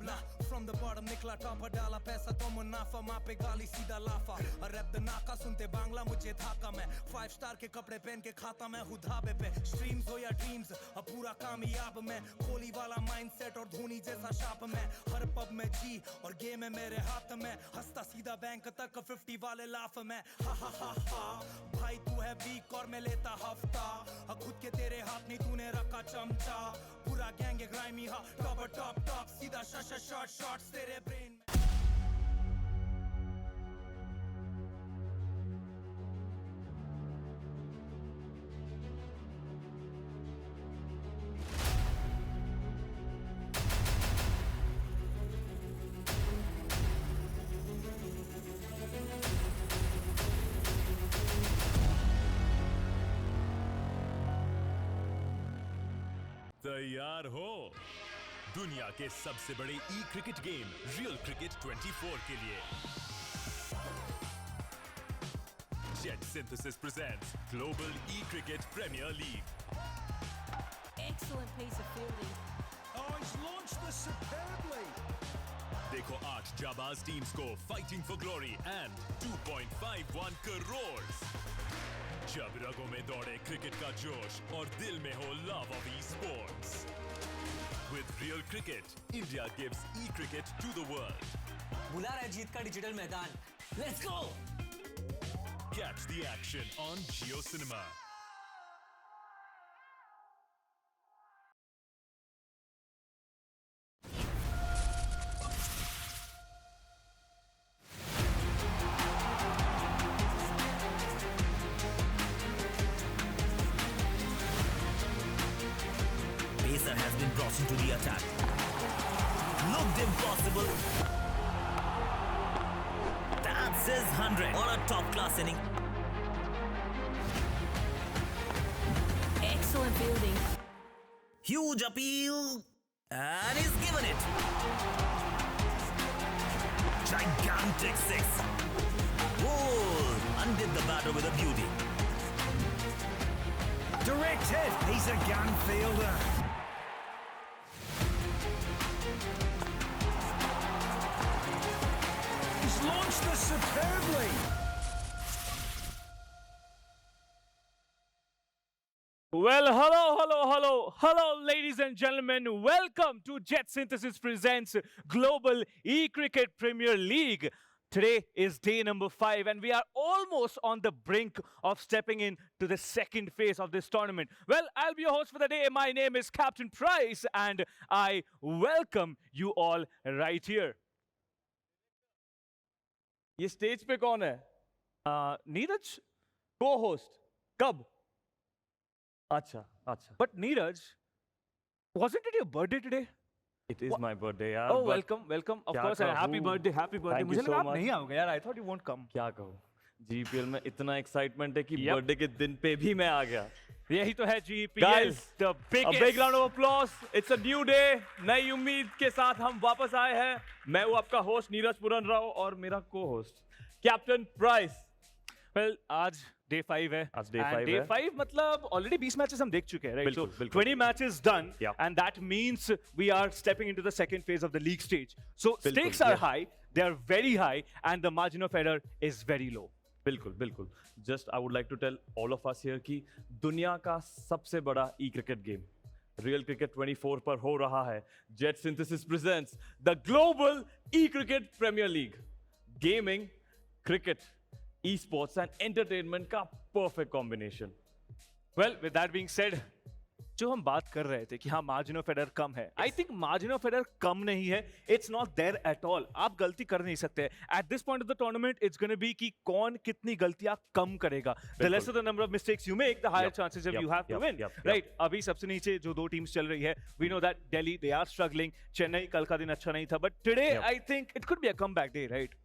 ना from the bottom निकला top डाला पैसा तो मुनाफा माँ पे गाली सीधा लाफा रैप द नाका सुनते बांग्ला मुझे थाका मैं 5 स्टार के कपड़े पहन के खाता मैं हूँ धाबे पे स्ट्रीम्स हो या ड्रीम्स अब पूरा कामयाब मैं कोहली वाला माइंडसेट और धोनी जैसा शाप मैं हर पब में जी और गेम है मेरे हाथ में हंसता सीधा बैंक तक 50 वाले लाफ में हा भाई तू है वीक और मैं लेता हफ्ता खुद के तेरे हाथ नहीं तूने रखा चमचा पूरा गैंग ग्राइमी हा टॉप सीधा शॉट्स तेरे ब्रेन में तैयार हो दुनिया के सबसे बड़े ई क्रिकेट गेम रियल क्रिकेट 24 के लिए JetSynthesys presents Global E-Cricket Premier League. Excellent piece of fielding. Oh, he's launched this superbly. देखो 8 जाबाज टीम्स को fighting for glory and 2.51 crores. जब रगों में दौड़े क्रिकेट का जोश और दिल में हो love of esports. With real cricket, India gives e-cricket to the world. बुला रहा है जीत का डिजिटल मैदान. Let's go! Catch the action on Jio Cinema. Has been brought into the attack. Looked impossible. That's his 100 on a top-class inning. Excellent fielding. Huge appeal. And he's given it. Gigantic six. Whoa! Undid the batter with a beauty. Direct hit. He's a gun fielder. Launched this superbly. Well, hello, ladies and gentlemen. Welcome to JetSynthesys presents Global E-Cricket Premier League. Today is day number 5 and we are almost on the brink of stepping into the second phase of this tournament. Well, I'll be your host for the day. My name is Captain Price and I welcome you all right here. ये stage पे कौन है? नीरज को host कब? अच्छा. But Neeraj, wasn't it your birthday today? It is my birthday, यार. Oh, welcome. Of course, happy birthday. मुझे लगा आप नहीं आओगे यार. I thought you won't come. क्या कहूँ? GEPL में इतना excitement है कि birthday के दिन पे भी मैं आ गया. यही तो है GEPL. Guys, the biggest. A big round of applause. It's a new day. नई उम्मीद के साथ हम वापस आए हैं. मैं हूँ आपका होस्ट नीरज पुरन राव और मेरा co-host कैप्टन प्राइस. Well, आज day 5 है. आज day 5 है. Day 5 मतलब already 20 matches हम देख चुके हैं, right? बिल्कुल, so बिल्कुल. 20 matches done, yeah. And that means we are stepping into the second phase of the league stage. So stakes are high, they are very high, and the margin of error is very low. बिल्कुल. Just I would like to tell all of us here कि दुनिया का सबसे बड़ा e-cricket game Real Cricket 24 पर हो रहा है. JetSynthesys presents the Global E-Cricket Premier League. Gaming, cricket, esports and entertainment का perfect combination. Well, with that being said, जो हम बात कर रहे थे कि हाँ मार्जिन ऑफ एरर कम है, I think margin of error कम नहीं है. It's not there at all. आप गलती कर नहीं सकते. At this point of the tournament it's gonna be कि कौन कितनी गलतियां कम करेगा. The lesser the number of mistakes you make, the higher chances of you have to win. Right. अभी सबसे नीचे जो दो टीम्स चल रही है, we know that Delhi they are struggling. Chennai कल का दिन अच्छा नहीं था, but today I think it could be a comeback day, right?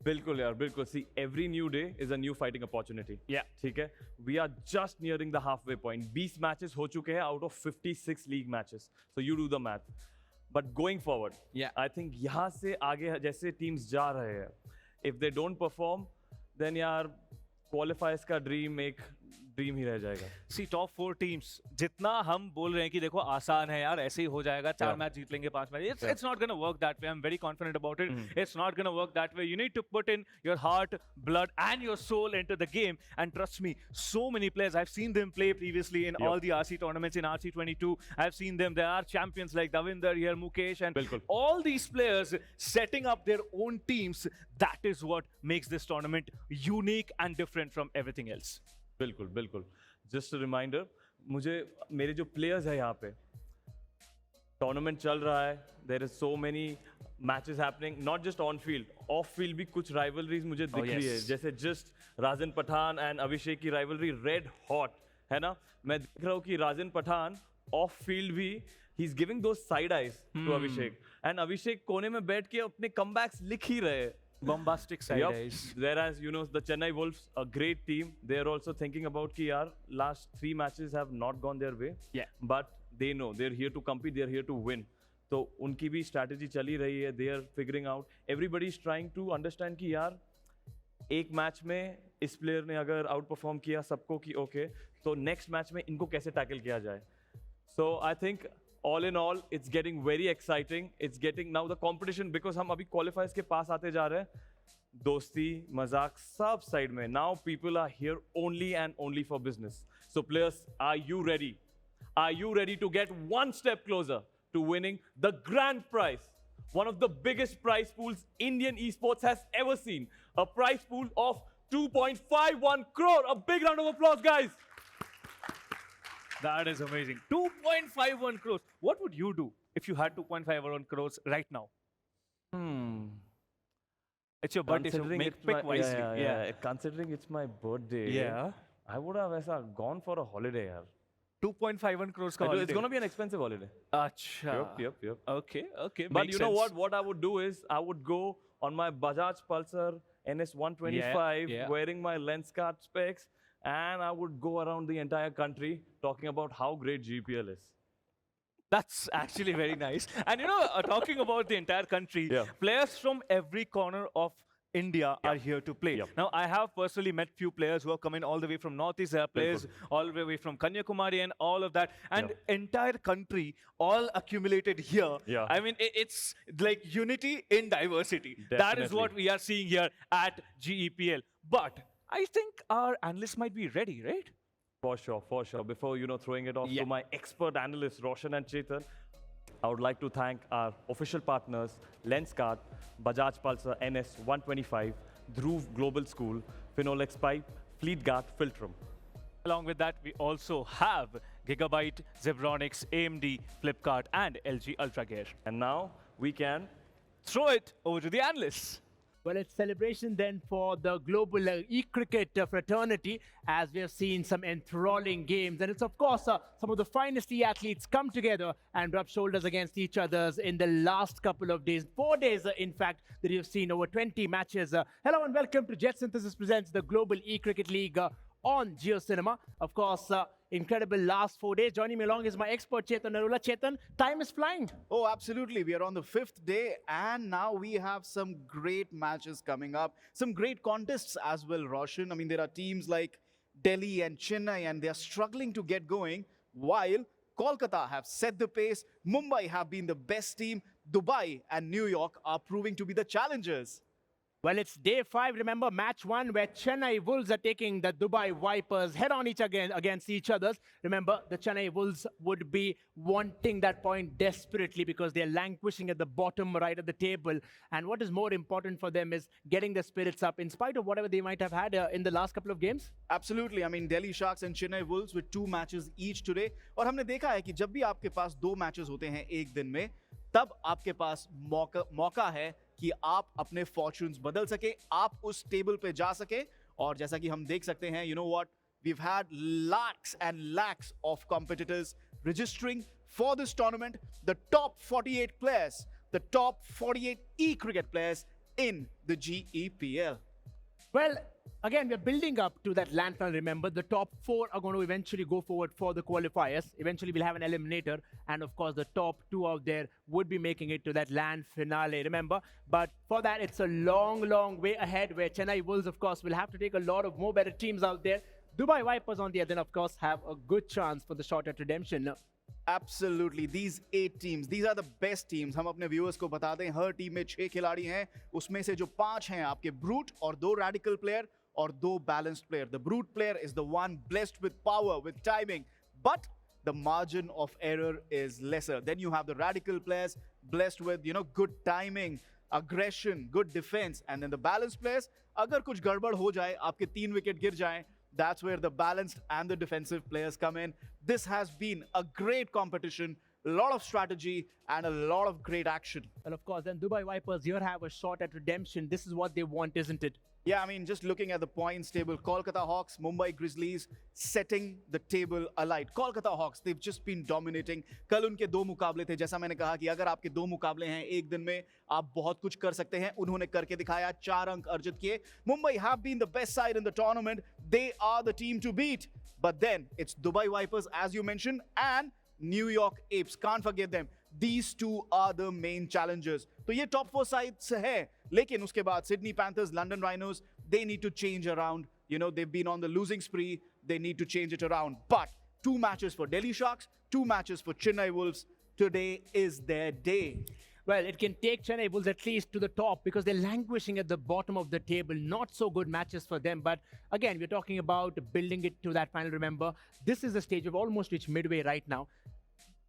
बिल्कुल यार, बिल्कुल. See, every new day is a new fighting opportunity. Yeah. ठीक है. We are just nearing the halfway point. 20 matches हो चुके हैं out of 56 league matches. So you do the math. But going forward, I think यहाँ से आगे जैसे teams जा रहे हैं, if they don't perform, then यार qualifiers का dream एक ड्रीम ही रह जाएगा। सी टॉप 4 टीम्स जितना हम बोल रहे हैं कि देखो आसान है यार, ऐसे ही हो जाएगा, 4 मैच जीत लेंगे, 5 match, it's not going to work that way. I'm very confident about it. It's not going to work that way. You need to put in your heart, blood and your soul into the game, and trust me, so many players, I've seen them play previously in all the RC tournaments, in RC22. I've seen them. There are champions like Davinder here, Mukesh, and Bilkul. all these players setting up their own teams. That is what makes this tournament unique and different from everything else. बिल्कुल बिल्कुल। Just reminder, मुझे मेरे जो players है यहाँ पे, tournament चल रहा है, there is so many matches happening, not just on field, off field भी कुछ राइवलरीज मुझे दिख रही है, जैसे जस्ट राजन पठान एंड अभिषेक की राइवलरी रेड हॉट है ना। मैं देख रहा हूँ कि राजन पठान ऑफ फील्ड भी he is giving those side eyes to Abhishek, and Abhishek कोने में बैठ के अपने कमबैक्स लिख ही रहे हैं। Bombastic side eyes. Whereas, you know, the Chennai Wolves, a great team, they're also thinking about कि यार last 3 matches have not gone their way. Yeah. But they know they're here to compete, they're here to win. तो उनकी भी strategy चली रही है. They are figuring out. Everybody is trying to understand कि यार एक मैच में इस प्लेयर ने अगर आउट परफॉर्म किया सबको कि ओके, तो नेक्स्ट मैच में इनको कैसे टैकल किया जाए. So I think all in all, it's getting very exciting. It's getting now the competition, because हम अभी qualifiers के पास आते जा रहे हैं. दोस्ती, मजाक सब साइड में. Now people are here only and only for business. So players, are you ready? Are you ready to get one step closer to winning the grand prize? One of the biggest prize pools Indian esports has ever seen. A prize pool of 2.51 crore. A big round of applause, guys. That is amazing. 2.51 crores. What would you do if you had 2.51 crores right now? It's your birthday, so pick wisely. Yeah. Considering it's my birthday, Yeah. I would have ऐसा gone for a holiday, यार. 2.51 crores ka holiday. It's going to be an expensive holiday. Acha. Yep. Okay. But Makes you know sense. what? What I would do is I would go on my Bajaj Pulsar NS 125, Yeah. wearing my lens card specs, and I would go around the entire country talking about how great GEPL is. That's actually very nice. And you know, talking about the entire country, Yeah. players from every corner of India are here to play. Yep. Now, I have personally met few players who have come in all the way from Northeast. There are players all the way from Kanyakumari and all of that. And entire country all accumulated here. Yeah. I mean, it's like unity in diversity. That is Definitely. what we are seeing here at GEPL. But I think our analysts might be ready, right? For sure. Before, you know, throwing it off to my expert analysts, Roshan and Chetan, I would like to thank our official partners, Lenskart, Bajaj Pulsar NS 125, Dhruv Global School, Finolex Pipe, Fleetguard, Filtrum. Along with that, we also have Gigabyte, Zebronics, AMD, Flipkart, and LG Ultra Gear. And now we can Throw it over to the analysts. Well, it's celebration then for the global e-cricket fraternity, as we have seen some enthralling games. And it's, of course, some of the finest e-athletes come together and rub shoulders against each other in the last couple of days. 4 days, in fact, that you've seen over 20 matches. Hello and welcome to JetSynthesys presents the Global E-Cricket League on JioCinema. Of course, incredible last 4 days. Joining me along is my expert, Chetan Narula. Chetan, time is flying. Oh, absolutely. We are on the 5th day, and now we have some great matches coming up. Some great contests as well, Roshan. I mean, there are teams like Delhi and Chennai, and they are struggling to get going, while Kolkata have set the pace, Mumbai have been the best team, Dubai and New York are proving to be the challengers. Well, it's day 5, remember, match 1, where Chennai Wolves are taking the Dubai Vipers head-on against each other. Remember, the Chennai Wolves would be wanting that point desperately because they're languishing at the bottom right of the table. And what is more important for them is getting their spirits up in spite of whatever they might have had in the last couple of games. Absolutely. I mean, Delhi Sharks and Chennai Wolves with 2 matches each today. और हमने देखा है कि जब भी आपके पास 2 matches होते हैं एक दिन में, तब आपके पास मौका है कि आप अपने फॉर्च्यून्स बदल सके, आप उस टेबल पे जा सके. और जैसा कि हम देख सकते हैं, you know what, we've had lakhs and lakhs of competitors registering for this tournament. The top 48 players, the top 48 e-cricket players in the GEPL. Well, again, we're building up to that land final. Remember, the top 4 are going to eventually go forward for the qualifiers. Eventually, we'll have an eliminator. And of course, the top 2 out there would be making it to that land finale, remember? But for that, it's a long, long way ahead, where Chennai Wolves, of course, will have to take a lot of more better teams out there. Dubai Vipers on the other end, of course, have a good chance for the shot at redemption. Absolutely, these 8 teams, these are the best teams. हम अपने viewers को बता दें, हर team में 6 खिलाड़ी हैं, उसमें से जो 5 हैं आपके brute और 2 radical player और 2 balanced player. The brute player is the one blessed with power, with timing, but the margin of error is lesser. Then you have the radical players blessed with, good timing, aggression, good defense, and then the balanced players, अगर कुछ गड़बड़ हो जाए, आपके 3 wicket गिर जाएं, that's where the balanced and the defensive players come in. This has been a great competition, a lot of strategy, and a lot of great action. And of course, then Dubai Vipers here have a shot at redemption. This is what they want, isn't it? Yeah, I mean, just looking at the points table, Kolkata Hawks, Mumbai Grizzlies setting the table alight. Kolkata Hawks, they've just been dominating. कल उनके 2 मुकाबले थे, जैसा मैंने कहा कि अगर आपके 2 मुकाबले हैं एक दिन में, आप बहुत कुछ कर सकते हैं. उन्होंने करके दिखाया, 4 अंक अर्जित किए. Mumbai have been the best side in the tournament. They are the team to beat. But then it's Dubai Vipers, as you mentioned, and New York Apes. Can't forget them. These two are the main challengers. तो ये top 4 sides है. लेकिन उसके बाद Sydney Panthers, London Rhinos, they need to change around. They've been on the losing spree. They need to change it around. But 2 matches for Delhi Sharks, 2 matches for Chennai Wolves. Today is their day. Well, it can take Chennai Bulls at least to the top because they're languishing at the bottom of the table. Not so good matches for them. But again, we're talking about building it to that final. Remember, this is the stage of almost reached midway right now.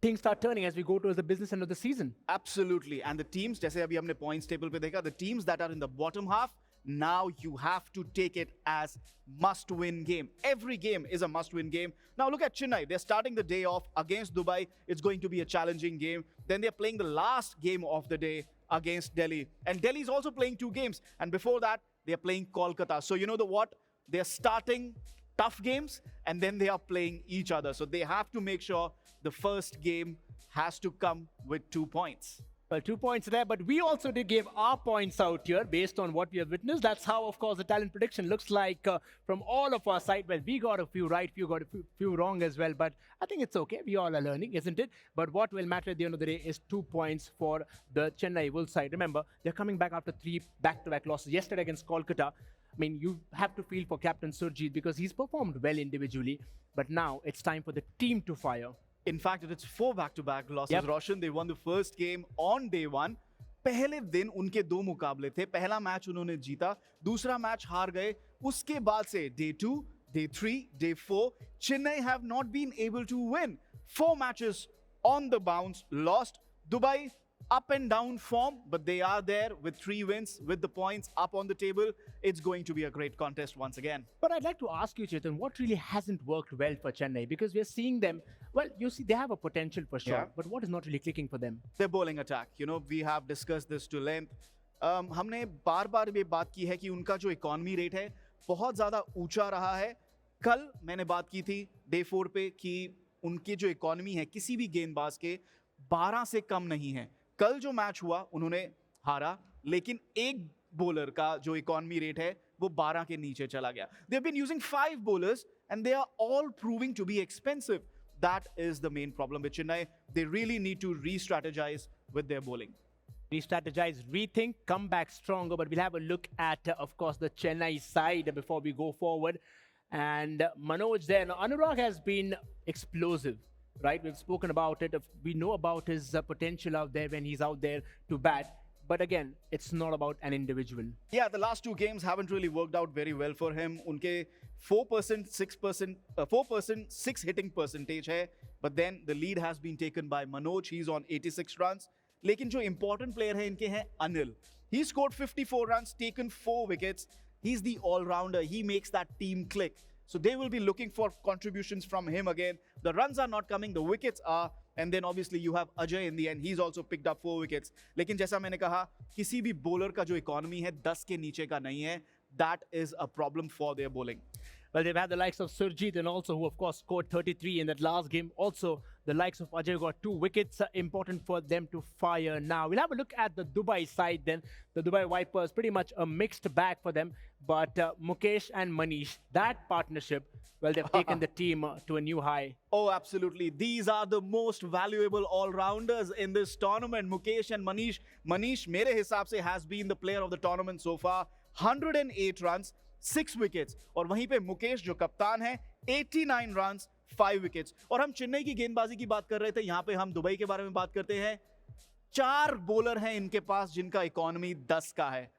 Things start turning as we go towards the business end of the season. Absolutely. And the teams, जैसे अभी हमने points table पे देखा, the teams that are in the bottom half, now you have to take it as must-win game. Every game is a must-win game. Now look at Chennai. They're starting the day off against Dubai. It's going to be a challenging game. Then they're playing the last game of the day against Delhi. And Delhi's also playing 2 games. And before that, they're playing Kolkata. So you know what? They're starting tough games and then they are playing each other. So they have to make sure the first game has to come with 2 points. Well, 2 points there, but we also did give our points out here based on what we have witnessed. That's how, of course, the talent prediction looks like from all of our side. Well, we got a few right, few got a few wrong as well, but I think it's okay. We all are learning, isn't it? But what will matter at the end of the day is 2 points for the Chennai Wolves side. Remember, they're coming back after 3 back-to-back losses. Yesterday against Kolkata, I mean, you have to feel for Captain Surjit because he's performed well individually, but now it's time for the team to fire. In fact, it's 4 back-to-back losses, Yep. Roshan. They won the first game on day 1. पहले दिन उनके 2 मुकाबले थे. पहला match उन्होंने जीता, दूसरा match हार गए. उसके बाद से day 2, day 3, day 4, Chennai have not been able to win. 4 matches on the bounce, lost. Dubai up and down form, but they are there with 3 wins, with the points up on the table. It's going to be a great contest once again. But I'd like to ask you, Chetan, what really hasn't worked well for Chennai? Because we're seeing them, well, you see, they have a potential for sure, Yeah. but what is not really clicking for them? Their bowling attack. We have discussed this to length. हमने बार-बार ये बात की है कि उनका जो economy rate है बहुत ज़्यादा ऊंचा रहा है. कल मैंने बात की थी डे 4 पे कि उनकी जो इकोनॉमी है किसी भी गेंदबाज के 12 से कम नहीं है. कल जो मैच हुआ उन्होंने हारा, लेकिन एक बॉलर का जो इकोनॉमी रेट है वो 12 के नीचे चला गया. They've been using 5 bowlers and they are all proving to be expensive. That is the main problem with Chennai. They really need to re-strategize with their bowling. Re-strategize, rethink, come back stronger. But we'll have a look at, of course, the Chennai side before we go forward. And Manoj there. Now, Anurag has been explosive, right? We've spoken about it. We know about his potential out there when he's out there to bat. But again, it's not about an individual. Yeah, the last 2 games haven't really worked out very well for him. उनके 4% 6 hitting percentage है. But then the lead has been taken by Manoj. He's on 86 runs. लेकिन जो important player है इनके हैं Anil. He scored 54 runs, taken 4 wickets. He's the all-rounder. He makes that team click. So they will be looking for contributions from him again. The runs are not coming, the wickets are. And then obviously you have Ajay in the end. He's also picked up 4 wickets. लेकिन जैसा मैंने कहा, किसी भी bowler का जो economy है 10 के नीचे का नहीं है. That is a problem for their bowling. Well, they've had the likes of Surjit and also who, of course, scored 33 in that last game. Also, the likes of Ajay got 2 wickets. Important for them to fire now. We'll have a look at the Dubai side then. The Dubai Vipers, pretty much a mixed bag for them. But Mukesh and Manish, that partnership, well, they've taken the team to a new high. Oh, absolutely. These are the most valuable all-rounders in this tournament. Mukesh and Manish. Manish, मेरे हिसाब से, has been the player of the tournament so far. 108 runs, 6 wickets, और वहीं पे मुकेश जो कप्तान है 89 runs 5 wickets. और हम चेन्नई की गेंदबाजी की बात कर रहे थे, यहां पे हम दुबई के बारे में बात करते हैं। 4 बॉलर हैं इनके पास जिनका इकोनॉमी 10 का है।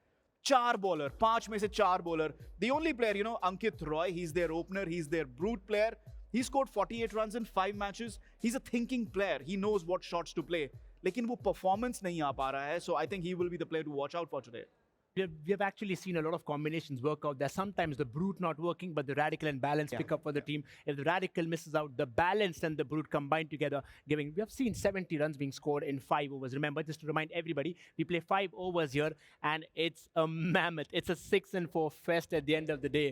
4 बॉलर, 5 में से 4 bowler. The only player, Ankit Roy, he is their opener, he is their brute player. He scored 48 runs in 5 matches. He's a thinking player. He knows what shots to play. लेकिन वो performance नहीं आ पा रहा है. So I think he will be the player to watch out for today. We have actually seen a lot of combinations work out there. Sometimes the brute not working, but the radical and balance pick up for the team. If the radical misses out, the balance and the brute combine together, giving. We have seen 70 runs being scored in 5 overs. Remember, just to remind everybody, we play 5 overs here, and it's a mammoth. It's a 6-4 fest at the end of the day.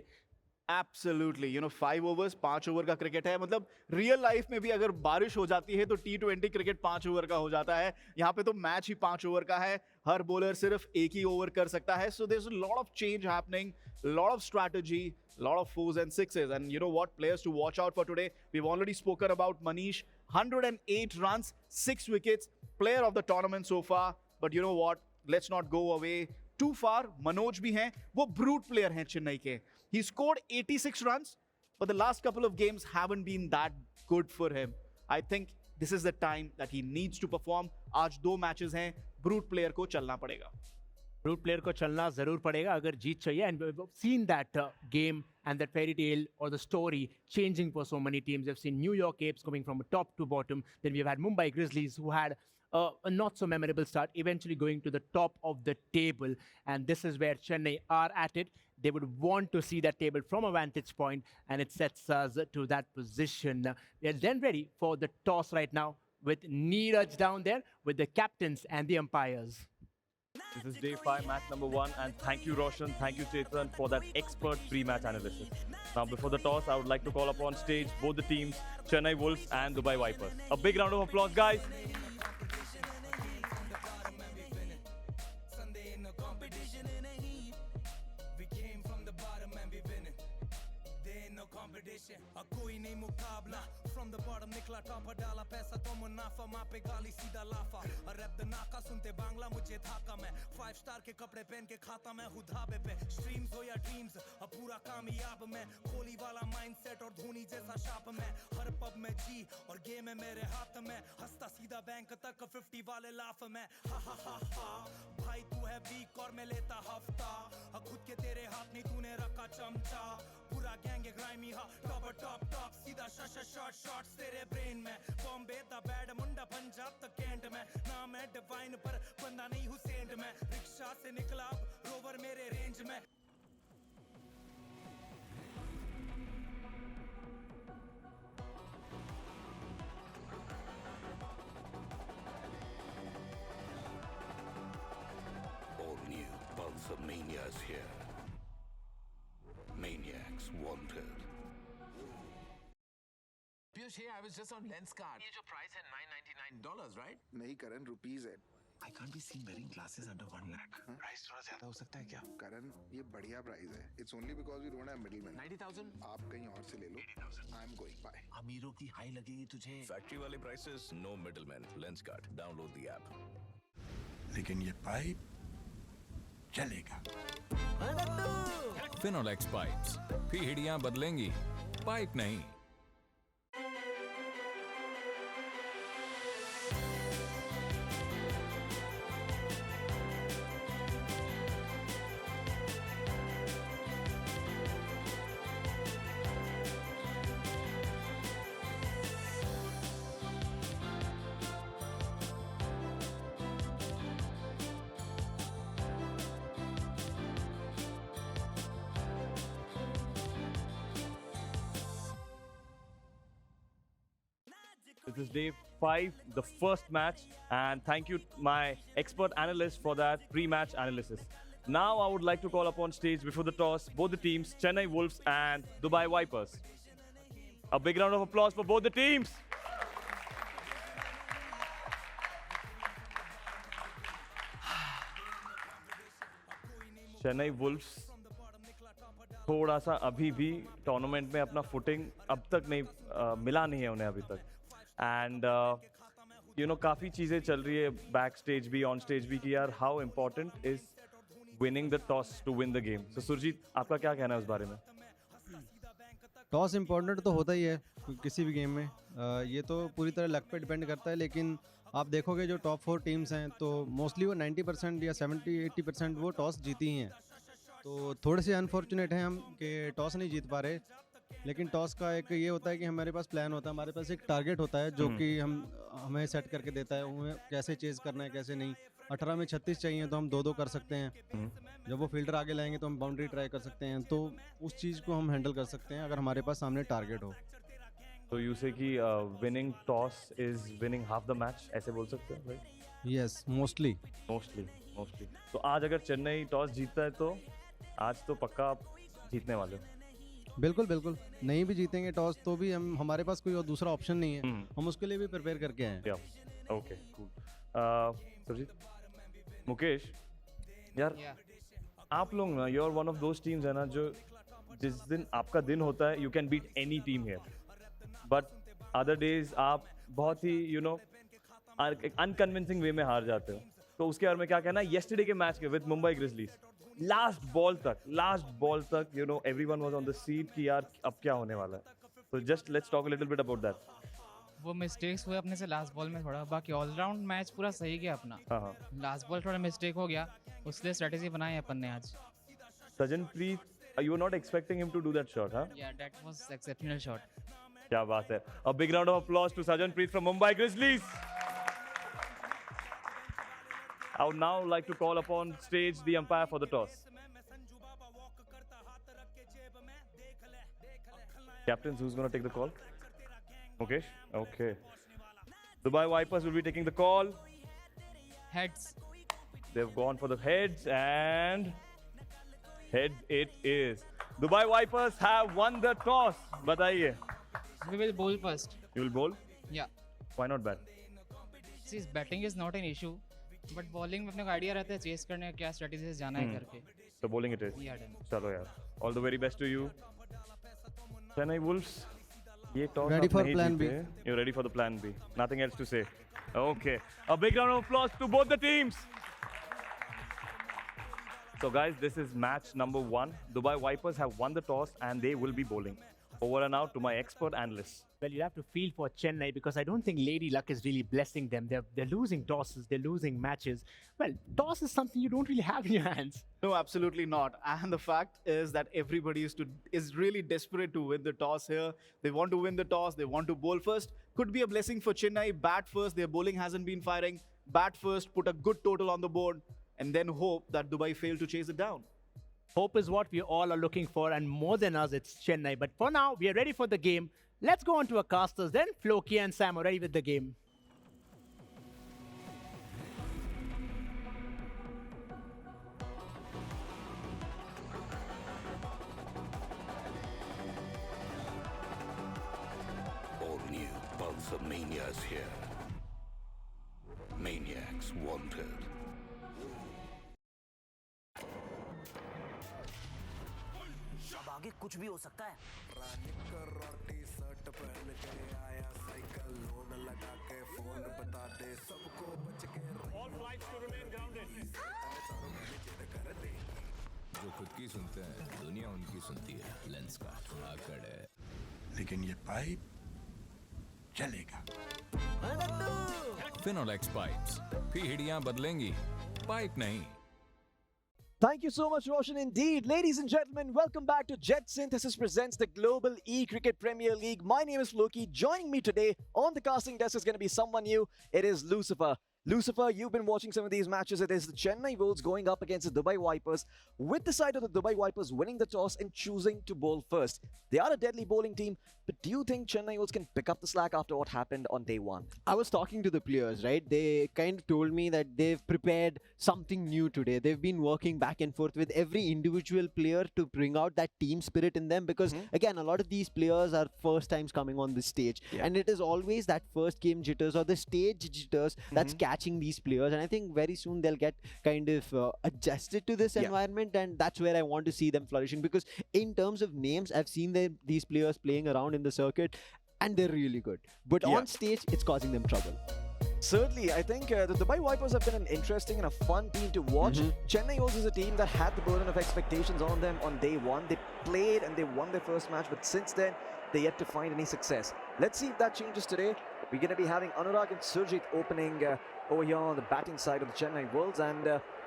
Absolutely, 5 overs, 5 over का cricket है। मतलब real life में भी अगर बारिश हो जाती है तो T20 क्रिकेट 5 ओवर का हो जाता है। यहाँ पे तो मैच ही 5 ओवर का है। हर बॉलर सिर्फ एक ही ओवर कर सकता है। So there's a lot of change happening, lot of strategy, lot of 4s and 6s. And you know what, players to watch out for today. We've already spoken about Manish, 108 runs, 6 wickets, player of the tournament so far. But you know what, let's not go away too far. Manoj भी हैं, वो brute player हैं चेन्नई के। He scored 86 runs, but the last couple of games haven't been that good for him. I think this is the time that he needs to perform. आज 2 matches हैं, brute player को चलना पड़ेगा। Brute player को चलना जरूर पड़ेगा अगर जीत चाहिए, and we've seen that game and that fairy tale or the story changing for so many teams. We've seen New York Apes coming from top to bottom. Then we've had Mumbai Grizzlies who had a not so memorable start, eventually going to the top of the table. And this is where Chennai are at it. They would want to see that table from a vantage point, and it sets us to that position. We are then ready for the toss right now with Neeraj down there with the captains and the umpires. This is day 5, match number 1, and thank you Roshan, thank you Chetan for that expert pre-match analysis. Now before the toss, I would like to call upon stage both the teams, Chennai Wolves and Dubai Vipers. A big round of applause, guys. कोई नहीं मुकाबला from the bottom निकला top डाला पैसा तो मुनाफा माँ पे गाली सीधा लाफा रैप द नाका सुनते बांग्ला मुझे थाका मैं 5 स्टार के कपड़े पहन के खाता मैं हूँ धाबे पे स्ट्रीम्स हो या ड्रीम्स अब पूरा कामयाब मैं कोहली वाला माइंडसेट और धोनी जैसा शाप मैं हर पब में जी और गेम है मेरे हाथ में हंसता सीधा बैंक तक 50 वाले लाफ में हा हा हा हा भाई तू है वीक और मैं लेता हफ्ता खुद के तेरे हाथ नहीं तूने रखा चमचा पूरा गैंग ग्राइमी हा टॉप टॉप सीधा शॉट शॉट्स तेरे ब्रेन में बॉम्बे द बैड मुंडा पंजाब तक कैंट में नाम है डिवाइन पर बंदा नहीं हुसैन में रिक्शा से निकला रोवर मेरे रेंज में All new Pulsar Mania's here. Maniacs wanted. Piyush, hey, I was just on Lenskart. ये जो price है $999, right? नहीं करण, रुपीज है। I can't be seen wearing glasses under 1 lakh. Price थोड़ा ज्यादा हो सकता है क्या? करण, ये बढ़िया प्राइस है। It's only because we don't have middlemen. 90,000? आप कहीं और से ले लो। 80,000. I'm going. Bye. अमीरों की हाई लगेगी तुझे। Factory वाले prices, no middlemen. Lenskart. Download the app. लेकिन ये पाइप चलेगा। फिनोलेक्स पाइप्स, पीढ़ियां बदलेंगी, पाइप नहीं। This is day 5, the first match, and thank you my expert analyst for that pre-match analysis. Now I would like to call upon stage before the toss both the teams, Chennai Wolves and Dubai Vipers. A big round of applause for both the teams. Chennai Wolves थोड़ा सा अभी भी tournament में अपना footing अब तक नहीं मिला नहीं है उन्हें अभी तक एंड काफ़ी चीज़ें चल रही है बैक स्टेज भी ऑन स्टेज भी कि यार how important is winning the toss to win the game. So Surjit, आपका क्या कहना है उस बारे में? टॉस इम्पोर्टेंट तो होता ही है किसी भी गेम में। ये तो पूरी तरह लक पे डिपेंड करता है, लेकिन आप देखोगे जो टॉप 4 टीम्स हैं तो मोस्टली वो 90% या 70-80% वो टॉस जीती ही हैं। तो थोड़े से अनफॉर्चुनेट हैं हम कि टॉस नहीं जीत पा रहे, लेकिन टॉस का एक ये होता है कि हमारे पास प्लान होता है, हमारे पास एक टारगेट होता है जो कि हमें सेट करके देता है, हमें कैसे चेज़ करना है कैसे नहीं। 18 में 36 चाहिए तो हम 2-2 कर सकते हैं। जब वो फील्डर आगे लाएंगे तो हम बाउंड्री ट्राई कर सकते हैं, तो उस चीज़ को हम हैंडल कर सकते हैं अगर हमारे पास सामने टारगेट हो। तो यू से कि winning toss is winning half the match, ऐसे बोल सकते हैं राइट? Yes, mostly. तो आज अगर चेन्नई टॉस जीतता है तो आज तो पक्का आप जीतने वाले हो। बिल्कुल बिल्कुल, नहीं भी जीतेंगे टॉस तो भी हम, हमारे पास कोई और दूसरा ऑप्शन नहीं है, हम उसके लिए भी प्रिपेयर करके आए हैं। Okay cool. सुरजीत, मुकेश यार, आप लोग ना, you are one of those teams है ना जो जिस दिन आपका दिन होता है you can beat any team here, but other days आप बहुत ही यू नो अनकन्विंसिंग वे में हार जाते हो। तो उसके बारे में क्या कहना है? येस्टरडे के मैच के with Mumbai Grizzlies, last ball तक you know everyone was on the seat कि यार अब क्या होने वाला है। तो just let's talk a little bit about that. वो मिस्टेक्स हुए अपने से लास्ट बॉल में थोड़ा, बाकी ऑलराउंड मैच पूरा सही गया अपना। लास्ट बॉल थोड़ा मिस्टेक हो गया, उसके लिए स्ट्रेटेजी बनाई अपन ने आज। सजनप्रीत, you were not expecting him to do that shot, huh? Yeah, that was exceptional shot. क्या बात है। A big round of applause to Sajanpreet from Mumbai Grizzlies. I would now like to call upon stage the umpire for the toss. Captains, who's going to take the call? Mukesh? Okay. Dubai Vipers will be taking the call. Heads. They've gone for the heads and heads it is. Dubai Vipers have won the toss. Bataiye. We will bowl first. You will bowl? Yeah. Why not bat? See, batting is not an issue, but bowling में अपने को idea रहता है chess करने का, क्या strategy से जाना है करके। So bowling it is. Yeah, done. चलो यार, all the very best to you. Chennai Wolves, ये toss ready आप for नहीं plan B. जीते, you're ready for the plan B. Nothing else to say. Okay, a big round of applause to both the teams. So guys, this is match number 1. Dubai Vipers have won the toss and they will be bowling. Over and out to my expert analysts. Well, you'll have to feel for Chennai because I don't think Lady Luck is really blessing them. They're losing tosses, they're losing matches. Well, toss is something you don't really have in your hands. No, absolutely not. And the fact is that everybody is really desperate to win the toss here. They want to win the toss, they want to bowl first. Could be a blessing for Chennai. Bat first, their bowling hasn't been firing. Bat first, put a good total on the board, and then hope that Dubai fail to chase it down. Hope is what we all are looking for, and more than us, it's Chennai. But for now, we are ready for the game. Let's go on to our casters. Then Floki and Sam are ready with the game. All new Pulsar Mania is here. Maniacs wanted. अब आगे कुछ भी हो सकता है। जो खुद की सुनते हैं दुनिया उनकी सुनती है। लेंस का आकड़ है, लेकिन ये पाइप चलेगा। फिनोलेक्स पाइप्स, पीढ़ियां बदलेंगी, पाइप नहीं। Thank you so much, Roshan, indeed. Ladies and gentlemen, welcome back to JetSynthesys presents the Global E-Cricket Premier League. My name is Floki. Joining me today on the casting desk is going to be someone new. It is Lucifer. Lucifer, you've been watching some of these matches. It is the Chennai Wolves going up against the Dubai Vipers, with the side of the Dubai Vipers winning the toss and choosing to bowl first. They are a deadly bowling team, but do you think Chennai Wolves can pick up the slack after what happened on day 1? I was talking to the players, right? They kind of told me that they've prepared something new today. They've been working back and forth with every individual player to bring out that team spirit in them because, again, a lot of these players are first times coming on this stage. And it is always that first game jitters or the stage jitters that's catching these players. And I think very soon they'll get kind of adjusted to this environment. And that's where I want to see them flourishing because in terms of names, I've seen these players playing around in the circuit and they're really good. But on stage, it's causing them trouble. Certainly, I think the Dubai Vipers have been an interesting and a fun team to watch. Chennai also is a team that had the burden of expectations on them on day one. They played and they won their first match, but since then, they're yet to find any success. Let's see if that changes today. We're going to be having Anurag and Surjit opening over here on the batting side of the Chennai Wolves, and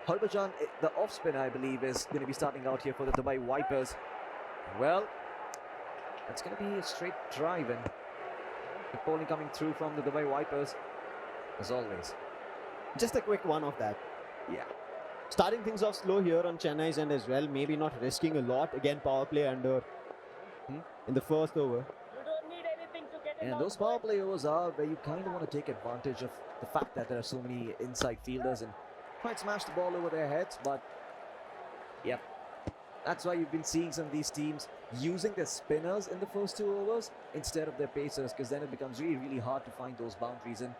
Harbhajan, the off spinner, I believe, is going to be starting out here for the Dubai Vipers. Well, it's going to be a straight drive, and the bowling coming through from the Dubai Vipers. As always. Just a quick one of that. Yeah. Starting things off slow here on Chennai's end as well. Maybe not risking a lot. Again, power play under in the first over. And those power play overs are where you kind of want to take advantage of the fact that there are so many inside fielders and try and smash the ball over their heads. But, yep. That's why you've been seeing some of these teams using their spinners in the first 2 overs instead of their pacers, because then it becomes really, really hard to find those boundaries. And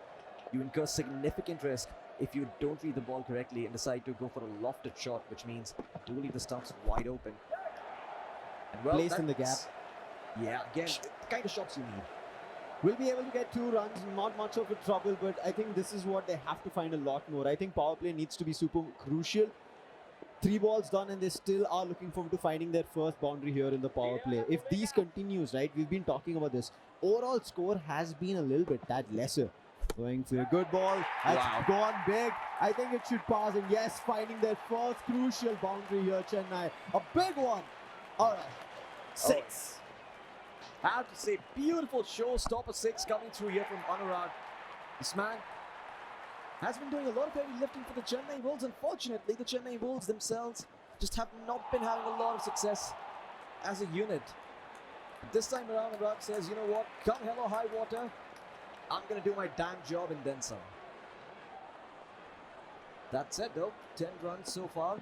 you incur significant risk if you don't read the ball correctly and decide to go for a lofted shot, which means do leave the stumps wide open. And well, placed in the gap. Yeah, again, the kind of shots you need. Will be able to get 2 runs, not much of a trouble, but I think this is what they have to find a lot more. I think power play needs to be super crucial. 3 balls done and they still are looking forward to finding their first boundary here in the power play. If these continues, right, we've been talking about this. Overall score has been a little bit that lesser. Going for a good ball. That's gone big. I think it should pass. And yes, finding their first crucial boundary here, Chennai. A big one. All right. 6. I have to say, beautiful showstopper 6 coming through here from Anurag. This man has been doing a lot of heavy lifting for the Chennai Wolves. Unfortunately, the Chennai Wolves themselves just have not been having a lot of success as a unit. But this time around, Anurag says, you know what, come hell or high water, I'm going to do my damn job and then some. That's it though, 10 runs so far.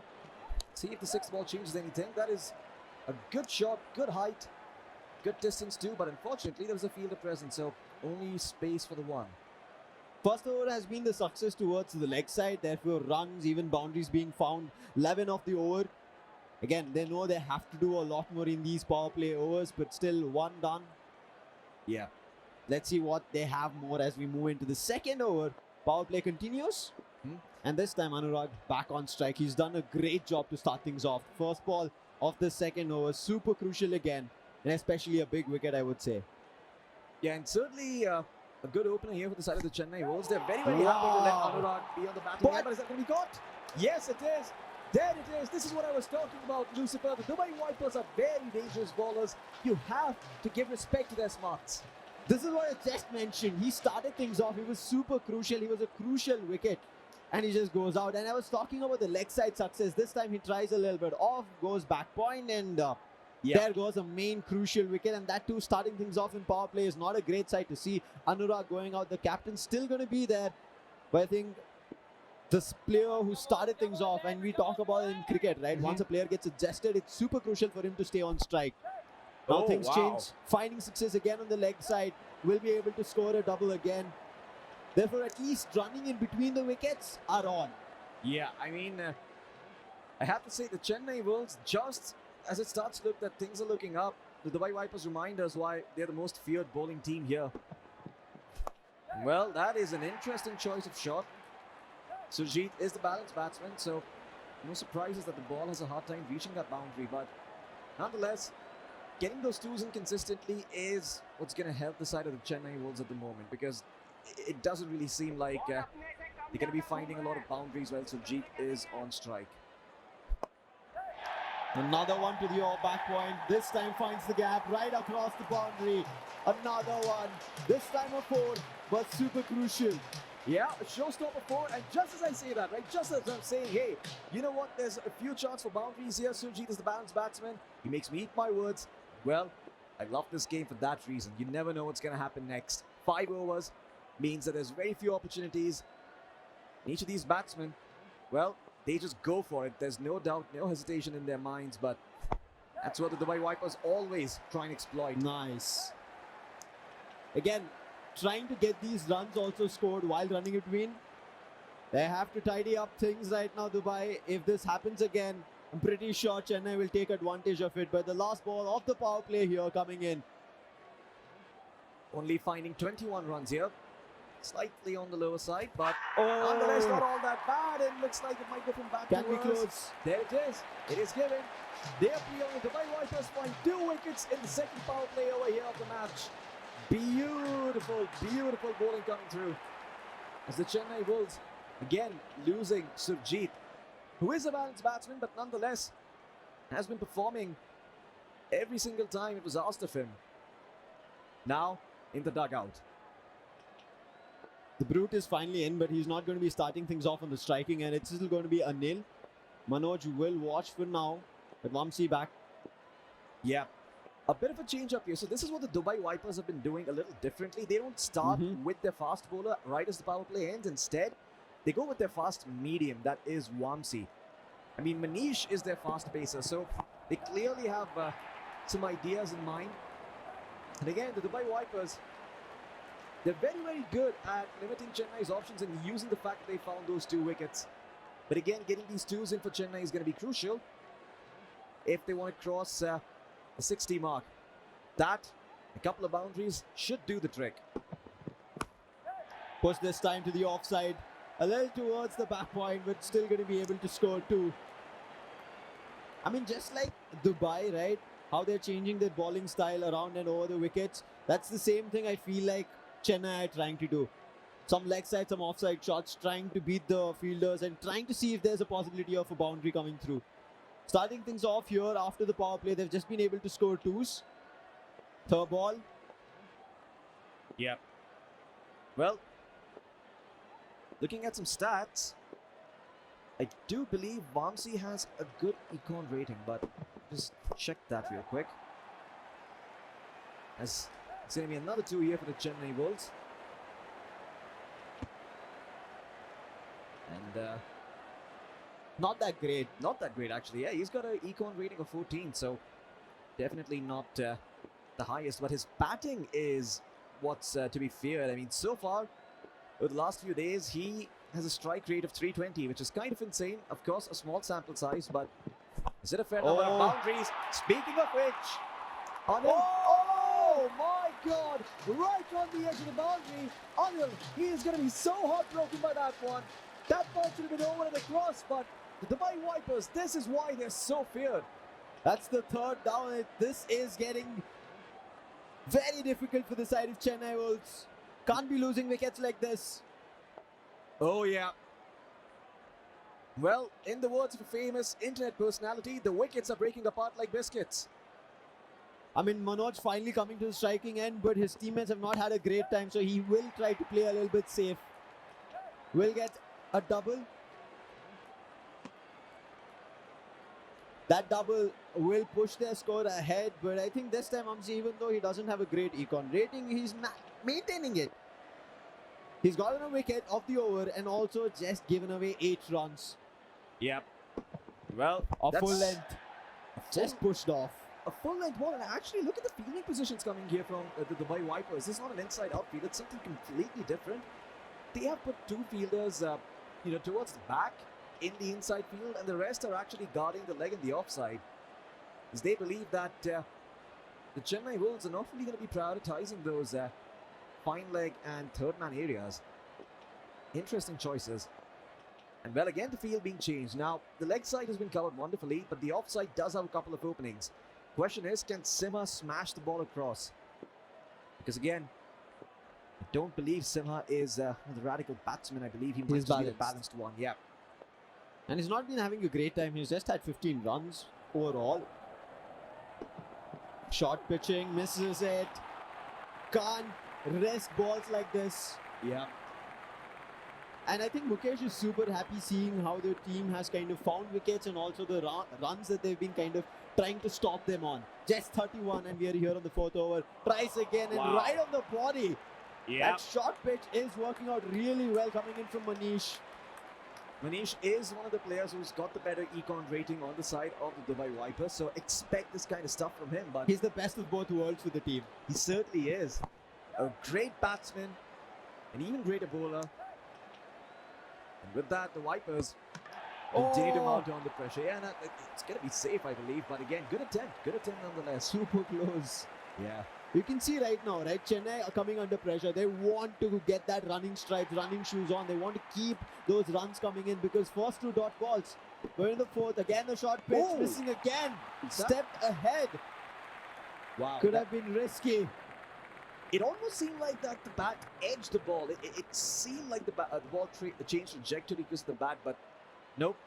See if the 6th ball changes anything. That is a good shot, good height, good distance too, but unfortunately there was a fielder present, so only space for the 1. First over has been the success towards the leg side, therefore runs, even boundaries being found. 11 of the over. Again, they know they have to do a lot more in these power play overs, but still 1 done. Yeah. Let's see what they have more as we move into the 2nd over. Power play continues. And this time Anurag back on strike. He's done a great job to start things off. First ball of the 2nd over. Super crucial again. And especially a big wicket, I would say. Yeah, and certainly a good opener here for the side of the Chennai Wolves. They're very, very happy to let Anurag be on the batting line. But is that going to be caught? Yes, it is. There it is. This is what I was talking about, Lucifer. The Dubai Vipers are very dangerous bowlers. You have to give respect to their smarts. This is what I just mentioned. He started things off. He was super crucial. He was a crucial wicket. And he just goes out. And I was talking about the leg side success. This time he tries a little bit off, goes back point, and there goes a main crucial wicket. And that too, starting things off in power play is not a great sight to see. Anurag going out. The captain's still going to be there. But I think this player who started things off, and we talk about it in cricket, right? Once a player gets adjusted, it's super crucial for him to stay on strike. Now things change. Finding success again on the leg side. Will be able to score a double again. Therefore, at least running in between the wickets are on. Yeah, I mean, I have to say the Chennai Wolves, just as it starts to look that things are looking up, the Dubai Vipers remind us why they're the most feared bowling team here. Well, that is an interesting choice of shot. Surjit is the balanced batsman, so no surprises that the ball has a hard time reaching that boundary, but nonetheless, getting those 2s in consistently is what's going to help the side of the Chennai Wolves at the moment, because it doesn't really seem like they're going to be finding a lot of boundaries while Surjit is on strike. Another one to the all back point. This time finds the gap right across the boundary. Another one. This time a 4, but super crucial. Yeah, a showstopper 4, and just as I say that, right, just as I'm saying, hey, you know what, there's a few chances for boundaries here. Surjit is the balanced batsman. He makes me eat my words. Well, I love this game for that reason. You never know what's going to happen next. 5 overs means that there's very few opportunities. Each of these batsmen, well, they just go for it. There's no doubt, no hesitation in their minds, but that's what the Dubai Vipers always try and exploit. Nice. Again, trying to get these runs also scored while running in between. They have to tidy up things right now, Dubai. If this happens again, I'm pretty sure Chennai will take advantage of it. But the last ball of the power play here coming in. Only finding 21 runs here. slightly on the lower side, but nonetheless not all that bad, and looks like it might go from bad to Can be worse. close. There it is. It is given. They are beyond. The Dubai Vipers find 2 wickets in the second power play over here of the match. Beautiful, beautiful bowling coming through. As the Chennai Wolves again losing Surjit, who is a balanced batsman, but nonetheless has been performing every single time it was asked of him. Now in the dugout. The Brute is finally in, but he's not going to be starting things off on the striking, and it's still going to be a nil. Manoj will watch for now, but Vamsi back. Yeah, a bit of a change up here. So this is what the Dubai Vipers have been doing a little differently. They don't start with their fast bowler right as the power play ends. Instead, they go with their fast medium, that is Vamsi. I mean, Manish is their fast pacer, so they clearly have some ideas in mind. And again, the Dubai Vipers, they're very, very good at limiting Chennai's options and using the fact that they found those 2 wickets. But again, getting these 2s in for Chennai is going to be crucial if they want to cross the 60 mark. That, a couple of boundaries, should do the trick. Push this time to the offside. A little towards the back point, but still going to be able to score 2. I mean, just like Dubai, right? How they're changing their bowling style around and over the wickets. That's the same thing I feel like Chennai are trying to do. Some leg side, some offside shots, trying to beat the fielders and trying to see if there's a possibility of a boundary coming through. Starting things off here after the power play, they've just been able to score 2s. Third ball. Yep. Well, looking at some stats, I do believe Vamsi has a good econ rating, but just check that real quick. As it's going to be another 2 here for the Chennai Wolves. And not that great. Not that great, actually. Yeah, he's got an econ rating of 14, so definitely not the highest. But his batting is what's to be feared. I mean, so far, over the last few days, he has a strike rate of 320, which is kind of insane. Of course, a small sample size, but is it a fair number of boundaries? Speaking of which, oh my God! Right on the edge of the boundary. Anil, he is going to be so heartbroken by that one. That ball should have been over and across, but the Dubai Vipers, this is why they're so feared. That's the 3rd down. This is getting very difficult for the side of Chennai Wolves. Can't be losing wickets like this. Oh, yeah. Well, in the words of a famous internet personality, the wickets are breaking apart like biscuits. I mean, Manoj finally coming to the striking end, but his teammates have not had a great time, so he will try to play a little bit safe. Will get a double. That double will push their score ahead, but I think this time, even though he doesn't have a great econ rating, he's not maintaining it. He's gotten a wicket of the over and also just given away 8 runs. Yep. Well, a full length. Just pushed off. A full length ball, and actually look at the fielding positions coming here from the Dubai Vipers. This is not an inside outfield, it's something completely different. They have put 2 fielders towards the back in the inside field, and the rest are actually guarding the leg in the offside, as they believe that the Chennai Wolves are not really going to be prioritizing those fine leg and third man areas. Interesting choices. And well, again, the field being changed. Now, the leg side has been covered wonderfully, but the offside does have a couple of openings. Question is, can Simha smash the ball across? Because again, I don't believe Simha is the radical batsman. I believe he might be the balanced one. Yeah. And he's not been having a great time. He's just had 15 runs overall. Short pitching, misses it. Can't rest balls like this. Yeah. And I think Mukesh is super happy seeing how the team has kind of found wickets and also the runs that they've been kind of trying to stop them on. Just 31 and we are here on the 4th over. Tries again and right on the body. Yeah. That short pitch is working out really well coming in from Manish. Manish is one of the players who's got the better econ rating on the side of the Dubai Vipers, so expect this kind of stuff from him. But he's the best of both worlds for the team. He certainly is. A great batsman, an even greater bowler. And with that, the Vipers continue to mount on the pressure. Yeah, it's going to be safe, I believe. But again, good attempt nonetheless. Super close. Yeah. You can see right now, right? Chennai are coming under pressure. They want to get that running stripes, running shoes on. They want to keep those runs coming in because first 2 dot balls. Going in the fourth, again a short pitch, missing again. Stepped ahead. Wow. Could have been risky. It almost seemed like that the bat edged the ball. It seemed like the ball changed trajectory because of the bat, but nope.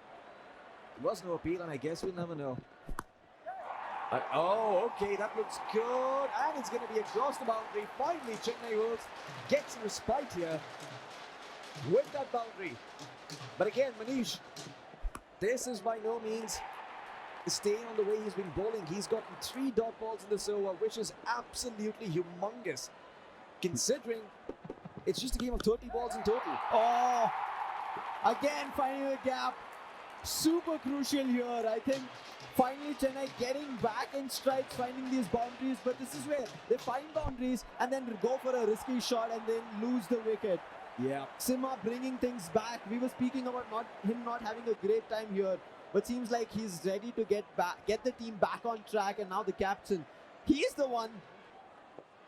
There was no appeal, and I guess we'll never know. Oh, okay, that looks good. And it's going to be across the boundary. Finally, Chennai Wolves gets a respite here with that boundary. But again, Manish, this is by no means staying on the way he's been bowling. He's gotten 3 dot balls in this over, which is absolutely humongous, considering it's just a game of 30 balls in total. Oh, again finding a gap. Super crucial here. I think finally Chennai getting back in strikes, finding these boundaries. But this is where they find boundaries and then go for a risky shot and then lose the wicket. Yeah. Simha bringing things back. We were speaking about him not having a great time here, but seems like he's ready to get the team back on track. And now the captain, he's the one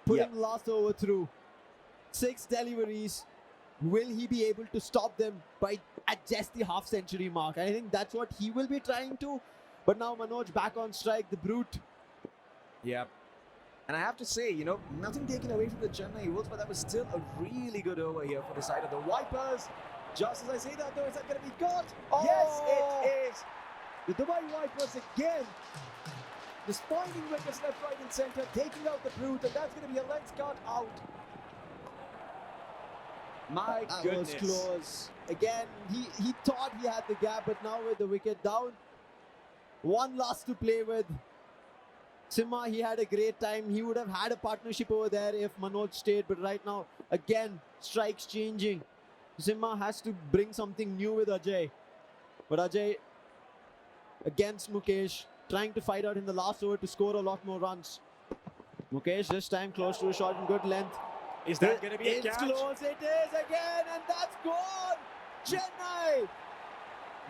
putting last over through. 6 deliveries. Will he be able to stop them at just the half-century mark? I think that's what he will be trying to. But now Manoj back on strike, the brute. Yeah. And I have to say, you know, nothing taken away from the Chennai Wolves, but that was still a really good over here for the side of the Vipers. Just as I say that, though, is that going to be caught? Oh! Yes, it is. The Dubai Vipers again. Just finding wickets left, right, and centre, taking out the brute, and that's going to be a lens cut out. My goodness. That was close. Again, he thought he had the gap, but now with the wicket down, 1 last to play with. Simha, he had a great time. He would have had a partnership over there if Manoj stayed, but right now, again, strikes changing. Simha has to bring something new with Ajay. But Ajay, against Mukesh, trying to fight out in the last over to score a lot more runs. Mukesh this time close to a shot in good length. Is that going to be a catch? It's close, it is again, and that's gone! Chennai!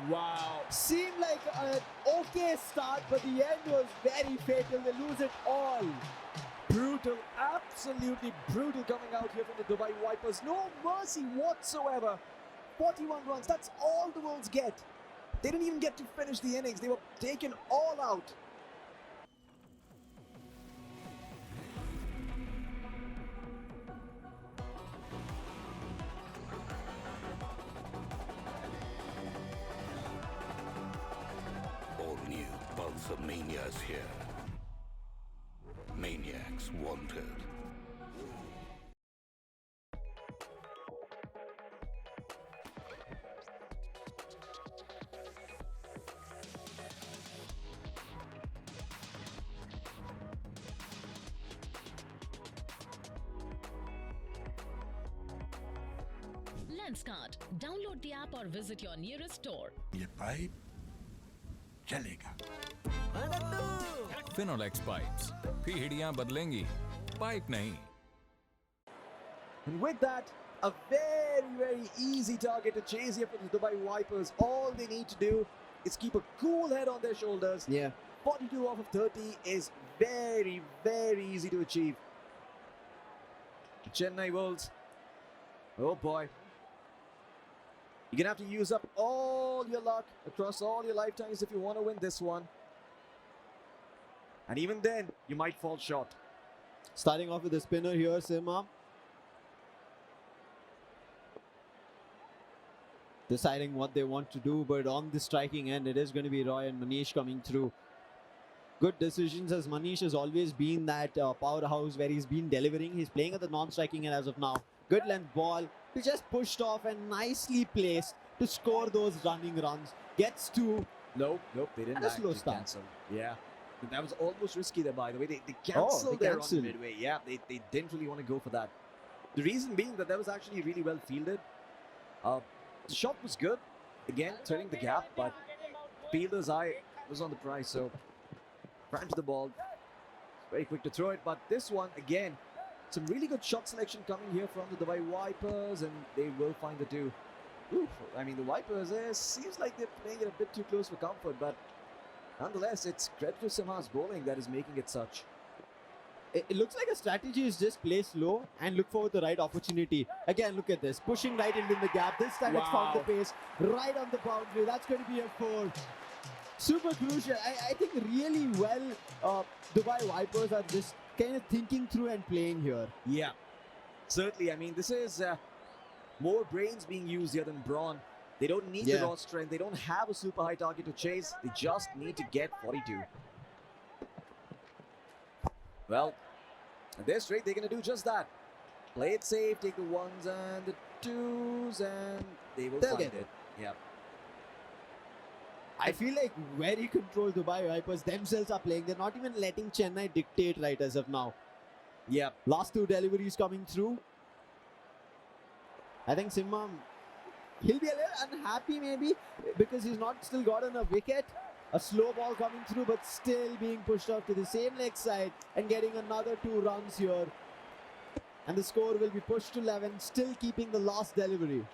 Wow. Seemed like an okay start, but the end was very fatal. They lose it all. Brutal, absolutely brutal coming out here from the Dubai Vipers. No mercy whatsoever. 41 runs, that's all the Wolves get. They didn't even get to finish the innings. They were taken all out. All new Pulsar Mania is here. Maniacs wanted. Lenskart. Download the app or visit your nearest store. ये pipe चलेगा। Finolex pipes. पीढ़ियां बदलेंगी, pipe नहीं। And with that, a very, very easy target to chase here for the Dubai Vipers. All they need to do is keep a cool head on their shoulders. Yeah. 42 off of 30 is very, very easy to achieve. Chennai Wolves. Oh boy. You're going to have to use up all your luck across all your lifetimes if you want to win this one. And even then, you might fall short. Starting off with the spinner here, Simha. Deciding what they want to do, but on the striking end, it is going to be Roy and Manish coming through. Good decisions, as Manish has always been that powerhouse where he's been delivering. He's playing at the non-striking end as of now. Good length ball. He just pushed off and nicely placed to score those running runs. Gets 2. Nope, they didn't And a slow start. cancel. Yeah. That was almost risky there, by the way. They cancelled their run midway. Yeah, they didn't really want to go for that. The reason being that was actually really well fielded. The shot was good. Again, turning the gap, but fielder's eye was on the prize, so ran to the ball. Very quick to throw it, but this one, again, some really good shot selection coming here from the Dubai Vipers, and they will find the 2. Oof, I mean, the Vipers, seems like they're playing it a bit too close for comfort, but nonetheless, it's credit to Simha's bowling that is making it such. it looks like a strategy is just play slow and look for the right opportunity. Again, look at this. Pushing right into the gap. This time it's found the pace right on the boundary. That's going to be a 4. Super crucial. I think really well Dubai Vipers are just kind of thinking through and playing here. Yeah, certainly. I mean, this is more brains being used here than brawn. They don't need the raw strength. They don't have a super high target to chase. They just need to get 42. Well, at this rate, they're going to do just that. Play it safe, take the 1s and the 2s, and they'll find get it. Yeah. I feel like very controlled Dubai Vipers themselves are playing. They're not even letting Chennai dictate right as of now. Yeah. Last 2 deliveries coming through. I think Simha, he'll be a little unhappy maybe because he's not still gotten a wicket. A slow ball coming through, but still being pushed off to the same leg side and getting another 2 runs here. And the score will be pushed to 11, still keeping the last delivery.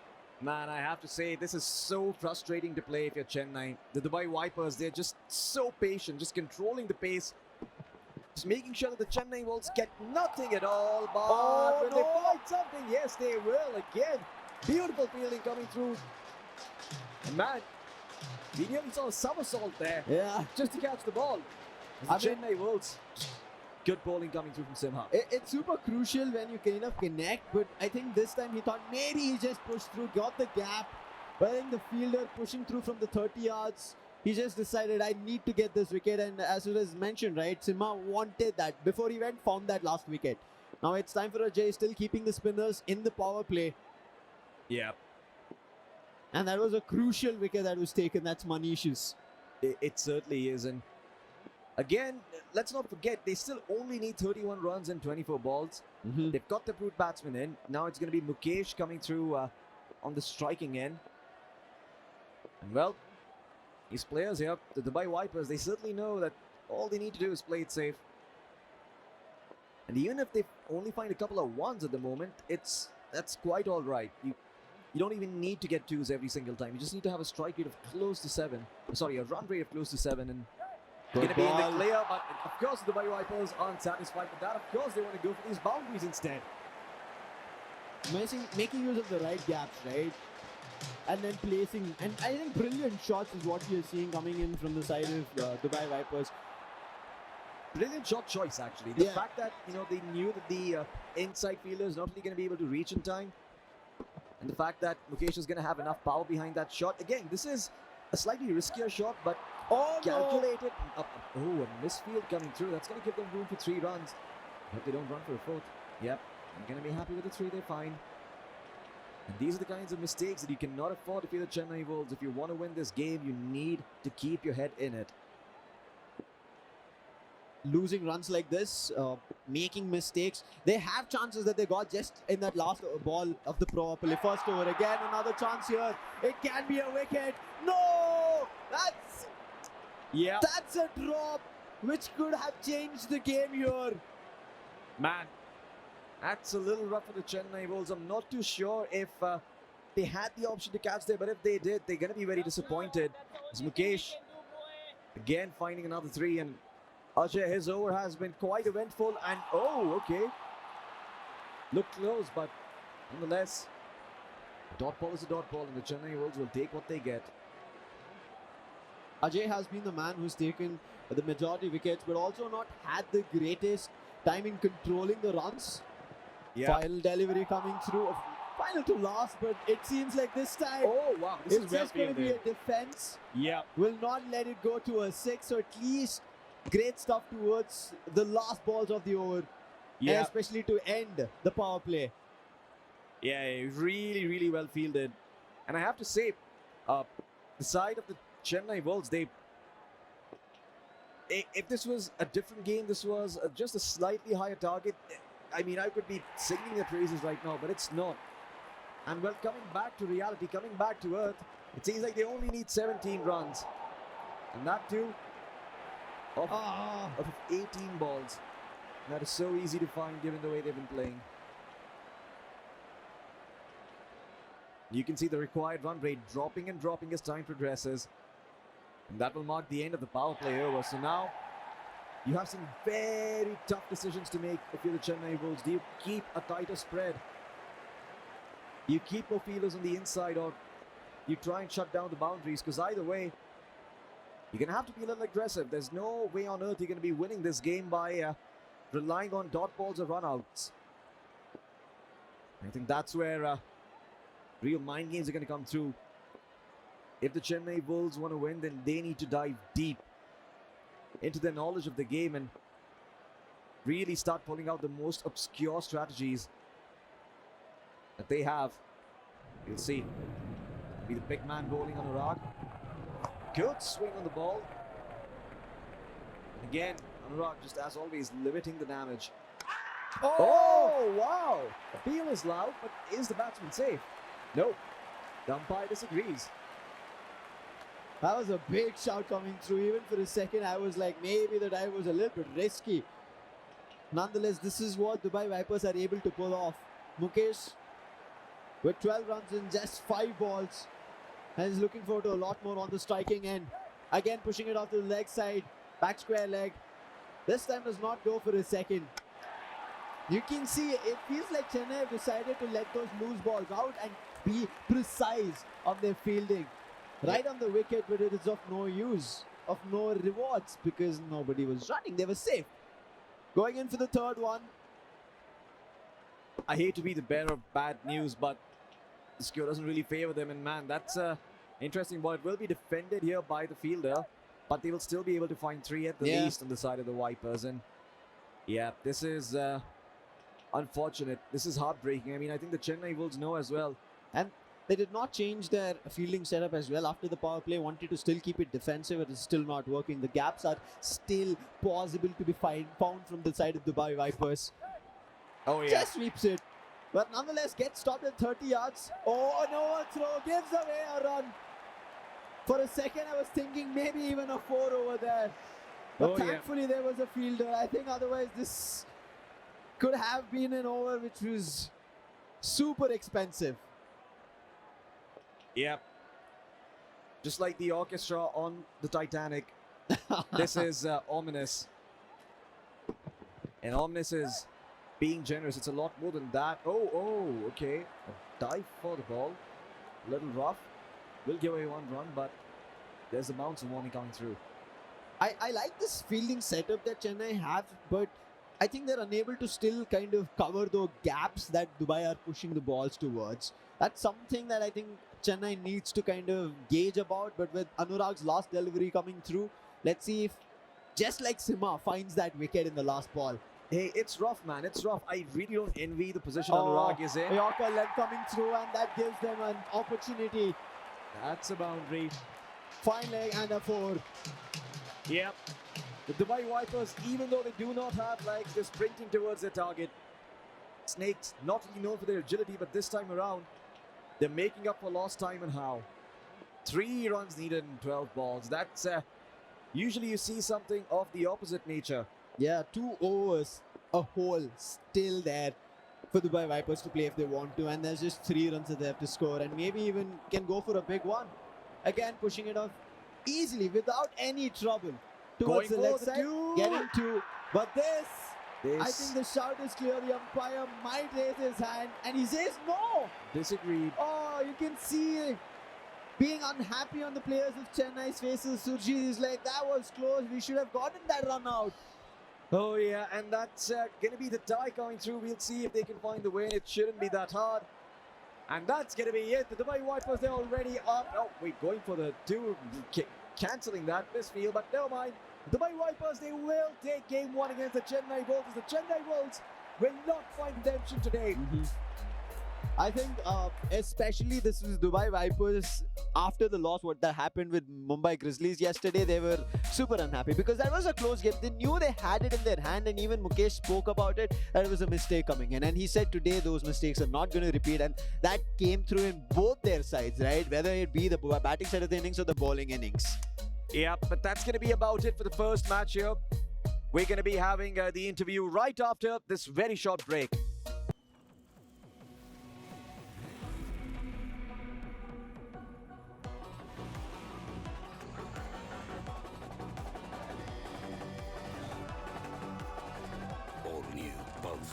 Man, I have to say, this is so frustrating to play if you're Chennai. The Dubai Vipers, they're just so patient, just controlling the pace. Just making sure that the Chennai Wolves get nothing at all. But when they find something, yes, they will again. Beautiful fielding coming through. And man, we nearly saw a somersault there. Yeah. Just to catch the ball. The Chennai Wolves. Good bowling coming through from Simha. It's super crucial when you kind of connect, but I think this time he thought maybe he just pushed through, got the gap. But I think the fielder pushing through from the 30 yards, he just decided I need to get this wicket. And as it was mentioned, right, Simha wanted that. Before he went, found that last wicket. Now it's time for Ajay, still keeping the spinners in the power play. Yeah. And that was a crucial wicket that was taken. That's Manish's. It certainly is. And again, let's not forget, they still only need 31 runs and 24 balls. They've got the brute batsman in. Now it's going to be Mukesh coming through on the striking end. And well, these players here, the Dubai Vipers, they certainly know that all they need to do is play it safe. And even if they only find a couple of 1s at the moment, that's quite all right. You don't even need to get 2s every single time. You just need to have a strike rate of close to 7. Sorry, a run rate of close to 7, and going to be in the clear. But of course, the Dubai Vipers aren't satisfied with that. Of course, they want to go for these boundaries instead. Making use of the right gaps, right? And then placing, and I think brilliant shots is what you're seeing coming in from the side of Dubai Vipers. Brilliant shot choice, actually. The fact that, they knew that the inside fielder is not really going to be able to reach in time. And the fact that Mukesh is going to have enough power behind that shot. Again, this is a slightly riskier shot, but calculated. Oh, a misfield coming through. That's going to give them room for 3 runs. Hope they don't run for a 4th. Yep, I'm going to be happy with the 3 they find. And these are the kinds of mistakes that you cannot afford if you're the Chennai Wolves. If you want to win this game, you need to keep your head in it. Losing runs like this, making mistakes. They have chances that they got just in that last ball of the play. First over, again another chance here. It can be a wicket. No! That's a drop which could have changed the game here. Man, that's a little rough for the Chennai Wolves. I'm not too sure if they had the option to catch there, but if they did, they're going to be very disappointed. As Mukesh again finding another 3, and Ajay, his over has been quite eventful, and looked close, but nonetheless, a dot ball is a dot ball, and the Chennai Wolves will take what they get. Ajay has been the man who's taken the majority wickets, but also not had the greatest time in controlling the runs. Final delivery coming through, final to last, but it seems like this time, this it's is well just going to be a fielded. defense. Yeah. Will not let it go to a 6, or at least great stuff towards the last balls of the over, and especially to end the power play. Yeah, really, really well fielded. And I have to say, the side of the Chennai Wolves, if this was a different game, this was just a slightly higher target, I mean, I could be singing their praises right now, but it's not. And well, coming back to reality, coming back to earth, it seems like they only need 17 runs. And that too, of 18 balls. That is so easy to find given the way they've been playing. You can see the required run rate dropping and dropping as time progresses. And that will mark the end of the power play over. So now, You have some very tough decisions to make if you're the Chennai Wolves. Do you keep a tighter spread? You keep more fielders on the inside, or you try and shut down the boundaries? Because either way, you're going to have to be a little aggressive. There's no way on earth you're going to be winning this game by relying on dot balls or runouts. I think that's where real mind games are going to come through. If the Chennai Wolves want to win, then they need to dive deep into their knowledge of the game and really start pulling out the most obscure strategies that they have. You'll see. Be the big man bowling on Anurag. Good swing on the ball. And again, Anurag, just as always, limiting the damage. Oh, wow! Appeal is loud, but is the batsman safe? No. The umpire disagrees. That was a big shout coming through. Even for a second, I was like, maybe the dive was a little bit risky. Nonetheless, this is what Dubai Vipers are able to pull off. Mukesh, with 12 runs in just 5 balls, and is looking forward to a lot more on the striking end. Again, pushing it off to the leg side, back square leg. This time does not go for a second. You can see it feels like Chennai have decided to let those loose balls out and be precise on their fielding. Right on the wicket, but it is of no use, of no rewards, because nobody was running. They were safe. Going in for the third one. I hate to be the bearer of bad news, but the score doesn't really favor them. And man, that's an interesting ball. It will be defended here by the fielder, but they will still be able to find 3 at the least on the side of the Vipers. And yeah, this is unfortunate. This is heartbreaking. I mean, I think the Chennai Wolves know as well. And they did not change their fielding setup as well after the power play. Wanted to still keep it defensive. It is still not working. The gaps are still possible to be found from the side of Dubai Vipers. Oh yeah. Just sweeps it. But nonetheless gets stopped at 30 yards. Oh, no throw. Gives away a run. For a second I was thinking maybe even a 4 over there. But thankfully there was a fielder. I think otherwise this could have been an over which was super expensive. Yep. Just like the orchestra on the Titanic, this is ominous. And ominous is being generous. It's a lot more than that. Oh, okay. A dive for the ball. A little rough. Will give away 1 run, but there's a bounce warning coming through. I like this fielding setup that Chennai have, but I think they're unable to still kind of cover the gaps that Dubai are pushing the balls towards. That's something that I think Chennai needs to kind of gauge about, but with Anurag's last delivery coming through, let's see if, just like Sima, finds that wicket in the last ball. Hey, it's rough, man. It's rough. I really don't envy the position Anurag is in. Yorker length coming through, and that gives them an opportunity. That's a boundary. Fine leg and a 4. Yep. The Dubai Vipers, even though they do not have legs, they're sprinting towards their target. Snakes, not really known for their agility, but this time around, they're making up for lost time. And how? 3 runs needed in 12 balls. That's usually you see something of the opposite nature. Yeah, 2 overs, a hole still there for Dubai Vipers to play if they want to, and there's just 3 runs that they have to score, and maybe even can go for a big one. Again, pushing it off easily without any trouble towards the leg side, getting 2. But this, I think the shout is clear. The umpire might raise his hand, and he says no. Disagreed. Oh, you can see being unhappy on the players of Chennai's faces. Surjit is like, that was close. We should have gotten that run out. Oh yeah, and that's going to be the tie coming through. We'll see if they can find the win. It shouldn't be that hard. And that's going to be it. The Dubai Vipers, they're already up. Oh, wait, going for the 2, cancelling that misfield, but never mind. The Dubai Vipers, they will take game 1 against the Chennai Wolves. The Chennai Wolves will not find redemption today. I think especially this is Dubai Vipers after the loss, what that happened with Mumbai Grizzlies yesterday, they were super unhappy because that was a close game. They knew they had it in their hand, and even Mukesh spoke about it, that it was a mistake coming in, and he said today those mistakes are not going to repeat, and that came through in both their sides, right? Whether it be the batting side of the innings or the bowling innings. Yeah, but that's going to be about it for the first match here. We're going to be having the interview right after this very short break.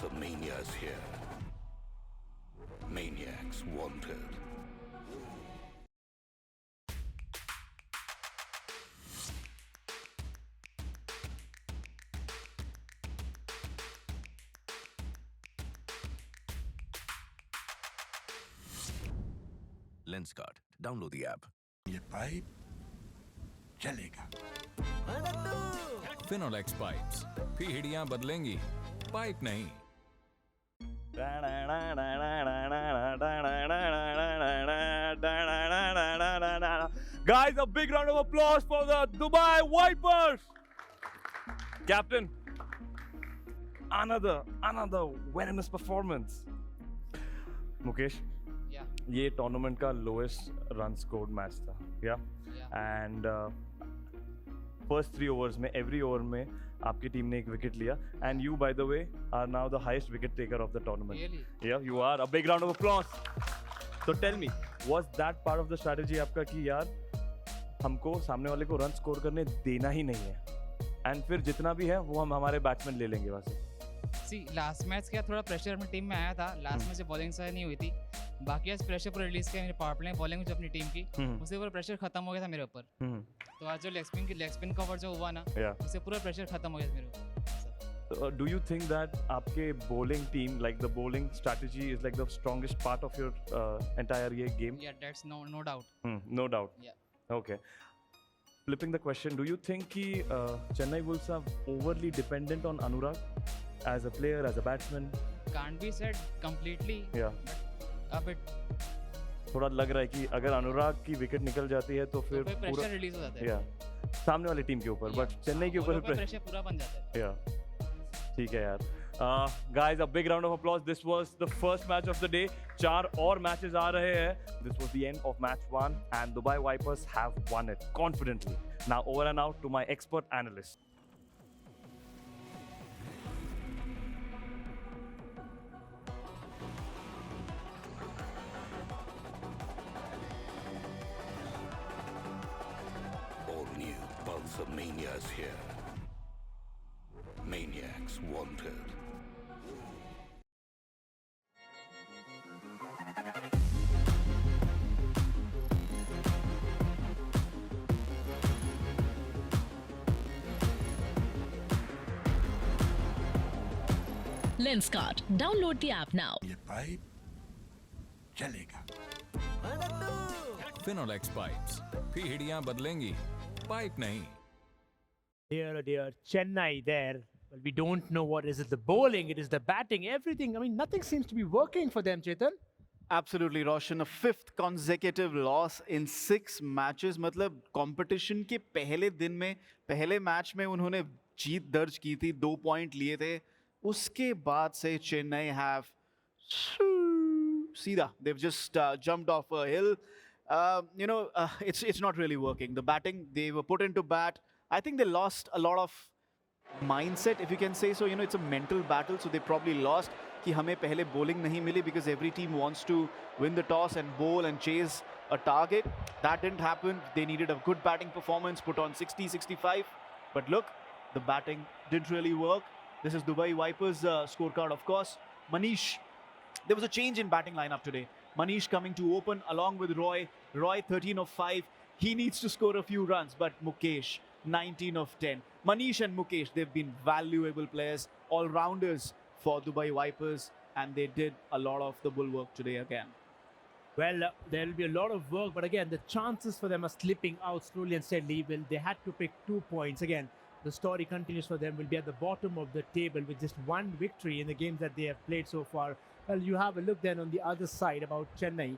Bouncer mania is here. Maniacs wanted. Lenskart. Download the app. ये pipe चलेगा. Finolex pipes पीढ़ियां बदलेंगी, pipe नहीं. Guys, a big round of applause for the Dubai Vipers. Captain, another venomous performance. Mukesh, Yeah. ये tournament का lowest run scored match था, and first 3 overs में every over में आपकी टीम ने एक विकेट लिया, and you by the way are now the highest wicket taker of the tournament. Yeah you are. A big round of applause. तो tell me, was that part of the strategy आपका कि यार हमको सामने वाले को run score करने देना ही नहीं है, एंड फिर जितना भी है वो हम हमारे बैट्समैन ले लेंगे वहाँ से? सी लास्ट मैच क्या थोड़ा प्रेशर अपनी टीम में आया था. लास्ट मैच बॉलिंग से नहीं हुई थी, बाकी आज प्रेशर पूरा रिलीज किया मेरे पावर प्ले बॉलिंग जो अपनी टीम की, उससे पूरा प्रेशर खत्म हो गया था मेरे ऊपर. तो आज जो लेग स्पिन कवर जो हुआ ना, उससे पूरा प्रेशर खत्म हो गया था मेरे ऊपर. Do you think that आपके bowling team, like the bowling strategy, is like the strongest part of your entire game? Yeah, that's no doubt. No doubt. Yeah. Okay. Flipping the question, do you think कि Chennai Wolves are overly dependent on Anurag as a player, as a batsman? Can't be said completely. Yeah. But a bit. थोड़ा लग रहा है कि अगर अनुराग की wicket निकल जाती है तो फिर प्रेशर रिलीज हो जाता है. Yeah. सामने वाली टीम के ऊपर, बट चेन्नई के ऊपर प्रेशर पूरा बन जाता है. Yeah. ठीक है यार. Guys, a big round of applause. This was the first match of the day. 4 और matches आ रहे हैं. This was the end of match 1 and Dubai Vipers have won it confidently. Now over and out to my expert analyst. All new Bouncer mania is here. Maniacs wanted. Lenskart. Download the app now. ये pipe चलेगा. Finolex pipes पीढ़ियां बदलेंगी, pipe नहीं. Dear, Chennai there. Well, we don't know what is it. The bowling, it is the batting, everything. I mean, nothing seems to be working for them, Chetan. Absolutely, Roshan. A 5th consecutive loss in 6 matches. मतलब competition के पहले दिन में, पहले match में उन्होंने जीत दर्ज की थी, 2 पॉइंट लिए थे. उसके बाद से Chennai have सीधा, they've just jumped off a hill. It's not really working. The batting, they were put into bat. I think they lost a lot of mindset, if you can say so. It's a mental battle, so they probably lost कि हमें पहले bowling नहीं मिली, because every team wants to win the toss and bowl and chase a target. That didn't happen. They needed a good batting performance, put on 60, 65. But look, the batting didn't really work. This is Dubai Vipers scorecard, of course. Manish, there was a change in batting lineup today. Manish coming to open along with Roy. Roy 13 of 5. He needs to score a few runs, but Mukesh 19 of 10. Manish and Mukesh, they've been valuable players, all-rounders for Dubai Vipers, and they did a lot of the bulwark today again. Well, there will be a lot of work, but again, the chances for them are slipping out slowly and steadily. Well, they had to pick 2 points. Again, the story continues for them. Will be at the bottom of the table with just 1 victory in the games that they have played so far. Well, you have a look then on the other side about Chennai.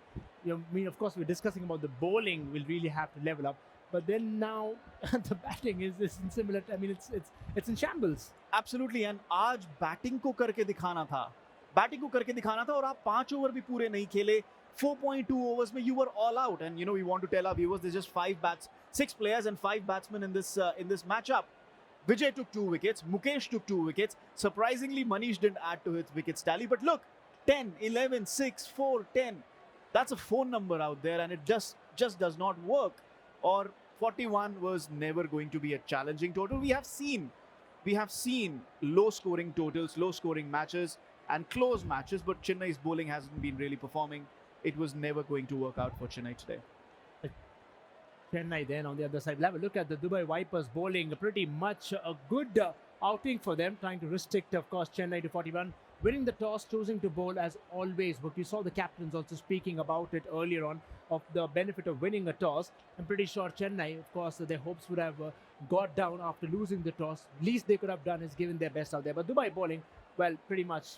Of course, we're discussing about the bowling will really have to level up. But then now the batting is in similar. I mean, it's in shambles. Absolutely, and आज batting को करके दिखाना था. Batting को करके दिखाना था, और आप 5 ओवर भी पूरे नहीं खेले. 4.2 overs में you were all out, and we want to tell our viewers there's just 6 players and 5 batsmen in this matchup. Vijay took 2 wickets. Mukesh took 2 wickets. Surprisingly, Manish didn't add to his wickets tally. But look, 10, 11, 6, 4, 10. That's a phone number out there, and it just does not work. Or 41 was never going to be a challenging total. We have seen low-scoring totals, low-scoring matches and close matches, but Chennai's bowling hasn't been really performing. It was never going to work out for Chennai today. Chennai then on the other side. We'll have a look at the Dubai Vipers bowling. Pretty much a good outing for them, trying to restrict, of course, Chennai to 41. Winning the toss, choosing to bowl as always. But you saw the captains also speaking about it earlier on, of the benefit of winning a toss. I'm pretty sure Chennai, of course, their hopes would have got down after losing the toss. Least they could have done is given their best out there. But Dubai bowling, well, pretty much.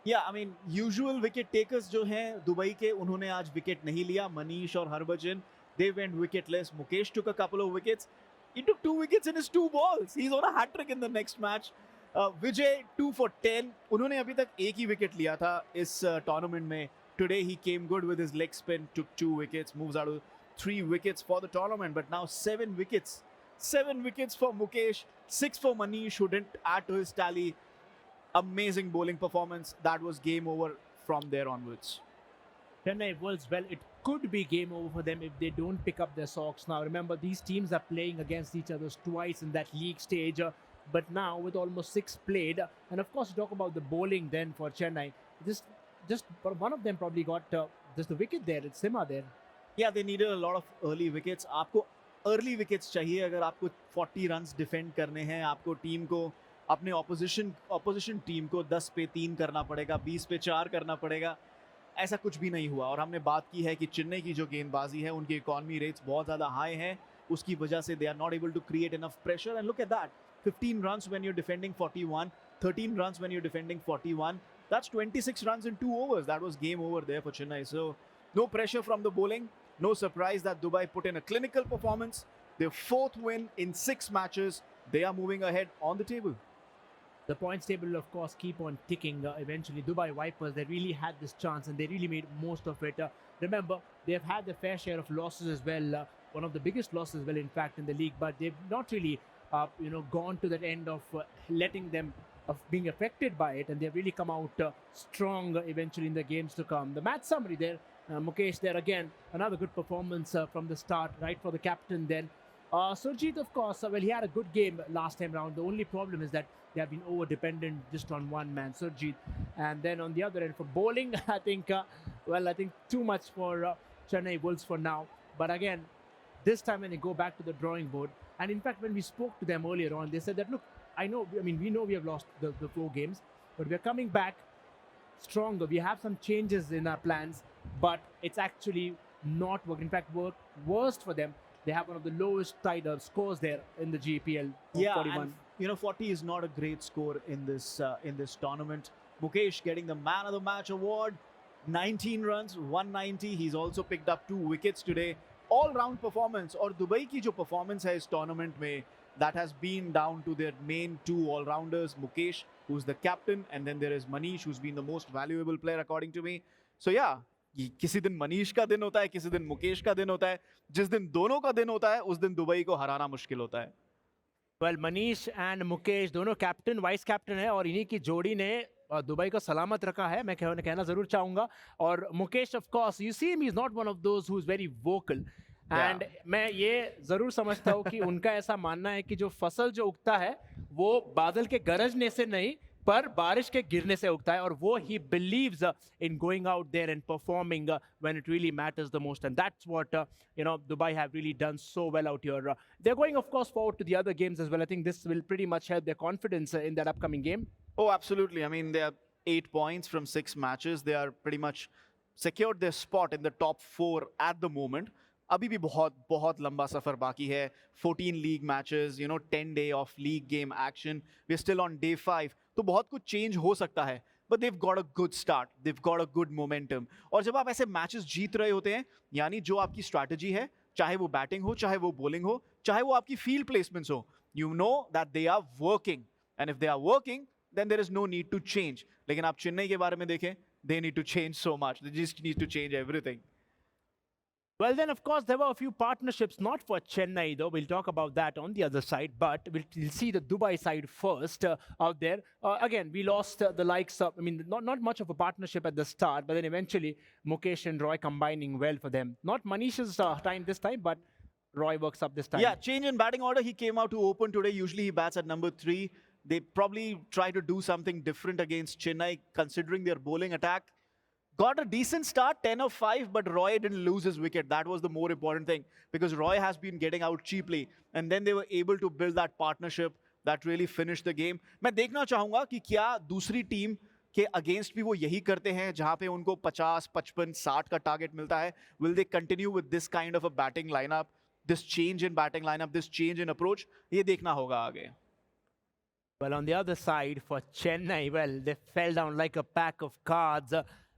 Yeah, I mean, usual wicket takers जो हैं Dubai के, उन्होंने आज wicket नहीं लिया. Manish और Harbhajan, they went wicketless. Mukesh took a couple of wickets. He took 2 wickets in his 2 balls. He's on a hat-trick in the next match. Vijay 2 for 10. उन्होंने अभी तक एक ही wicket लिया था इस tournament में. Today he came good with his leg spin, took 2 wickets, moves out of 3 wickets for the tournament. But now 7 wickets. 7 wickets for Mukesh, 6 for Manish, who didn't add to his tally. Amazing bowling performance. That was game over from there onwards. Chennai Wolves, well, it could be game over for them if they don't pick up their socks now. Remember, these teams are playing against each other twice in that league stage. But now, with almost 6 played, and of course, talk about the bowling then for Chennai. Just one of them probably got just the wicket there. It's Sima there. Yeah, they needed a lot of early wickets. आपको early wickets चाहिए अगर आपको 40 runs defend करने हैं. आपको team को अपने opposition team को 10 पे 3 करना पड़ेगा, 20 पे 4 करना पड़ेगा. ऐसा कुछ भी नहीं हुआ. और हमने बात की है कि चेन्नई की जो गेंदबाजी है, उनकी इकोनॉमी रेट्स बहुत ज़्यादा हाई हैं. उसकी वजह से they are not able to create enough pressure. And look at that. 15 runs when you're defending 41, 13 runs when you're defending 41. That's 26 runs in 2 overs. That was game over there for Chennai. So no pressure from the bowling. No surprise that Dubai put in a clinical performance. Their 4th win in 6 matches. They are moving ahead on the table. The points table will, of course, keep on ticking. Eventually, Dubai Vipers, they really had this chance and they really made most of it. Remember, they've had their fair share of losses as well. One of the biggest losses, well, in fact, in the league. But they've not really, gone to that end of letting them of being affected by it. And they've really come out strong eventually in the games to come. The match summary there. Mukesh there again. Another good performance from the start, right, for the captain then. Surjit, of course, well, he had a good game last time round. The only problem is that they have been over-dependent just on one man, Surjit. And then on the other end, for bowling, I think too much for Chennai Wolves for now. But again, this time when they go back to the drawing board, and in fact, when we spoke to them earlier on, they said that, look, we know we have lost the 4 games, but we're coming back stronger. We have some changes in our plans, but it's actually not worked. In fact, worst for them. They have one of the lowest scores there in the GEPL. Yeah, 41. And 40 is not a great score in this tournament. Mukesh getting the Man of the Match award, 19 runs, 190. He's also picked up 2 wickets today. All-round performance. और Dubai की जो performance है इस tournament में, that has been down to their main 2 all-rounders, Mukesh, who's the captain, and then there is Manish, who's been the most valuable player according to me. So yeah, किसी दिन मनीष का दिन होता है, किसी दिन मुकेश का दिन होता है. जिस दिन दोनों का दिन होता है, उस दिन दुबई को हराना मुश्किल होता है. Well, Manish and Mukesh दोनों कैप्टन वाइस कैप्टन है और इन्हीं की जोड़ी ने दुबई को सलामत रखा है. मैं कहना जरूर चाहूंगा. और Mukesh, of course, you see him, he's not one of those who's very vocal. And मैं ये जरूर समझता हूँ कि उनका ऐसा मानना है कि जो फसल जो उगता है वो बादल के गरजने से नहीं पर बारिश के गिरने से उगता है. और वो he believes in going out there and performing when it really matters the most. And that's what Dubai have really done so well out here. They're going, of course, forward to the other games as well. I think this will pretty much help their confidence in that upcoming game. Oh, absolutely. I mean, they are 8 points from 6 matches. They are pretty much secured their spot in the top 4 at the moment. अभी भी बहुत लंबा सफर बाकी है. 14 league matches, 10 day of league game action. We're still on day 5. तो बहुत कुछ change हो सकता है. But they've got a good start. They've got a good momentum. और जब आप ऐसे matches जीत रहे होते हैं, यानी जो आपकी strategy है, चाहे वो batting हो, चाहे वो bowling हो, चाहे वो आपकी field placements हो, you know that they are working. And if they are working, then there is no need to change. लेकिन आप चेन्नई के बारे में देखें, they need to change so much. They just need to change everything. Well, then, of course, there were a few partnerships, not for Chennai, though. We'll talk about that on the other side. But we'll see the Dubai side first out there. Again, we lost the likes of, not much of a partnership at the start, but then eventually Mukesh and Roy combining well for them. Not Manish's time this time, but Roy works up this time. Yeah, change in batting order. He came out to open today. Usually he bats at number 3. They probably try to do something different against Chennai, considering their bowling attack. Got a decent start, 10 of 5, but Roy didn't lose his wicket. That was the more important thing, because Roy has been getting out cheaply. And then they were able to build that partnership that really finished the game. मैं देखना चाहूंगा कि क्या दूसरी team के against भी वो यही करते हैं, जहां पे उनको 50, 55, 60 का टारगेट मिलता है. Will they continue with this kind of a batting lineup, this change in batting lineup, this change in approach? ये देखना होगा आगे. Well, on the other side, for Chennai, well, they fell down like a pack of cards.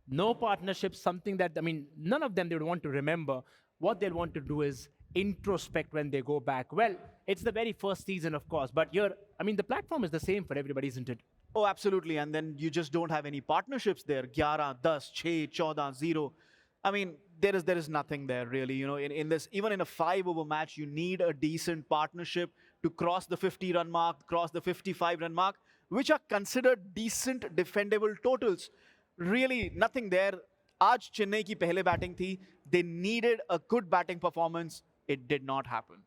No partnership, something that, I mean, none of them they would want to remember. What they'll want to do is introspect when they go back. Well, it's the very first season, of course, but here, I mean, the platform is the same for everybody, isn't it? Oh, absolutely. And then you just don't have any partnerships there. 11, 10, 6, 14, 0. I mean, there is nothing there really. You know, in this, even in a 5-over match, you need a decent partnership to cross the 50-run mark, cross the 55-run mark, which are considered decent defendable totals. Really, nothing there. Aaj Chennai ki pehle batting thi. They needed a good batting performance. It did not happen.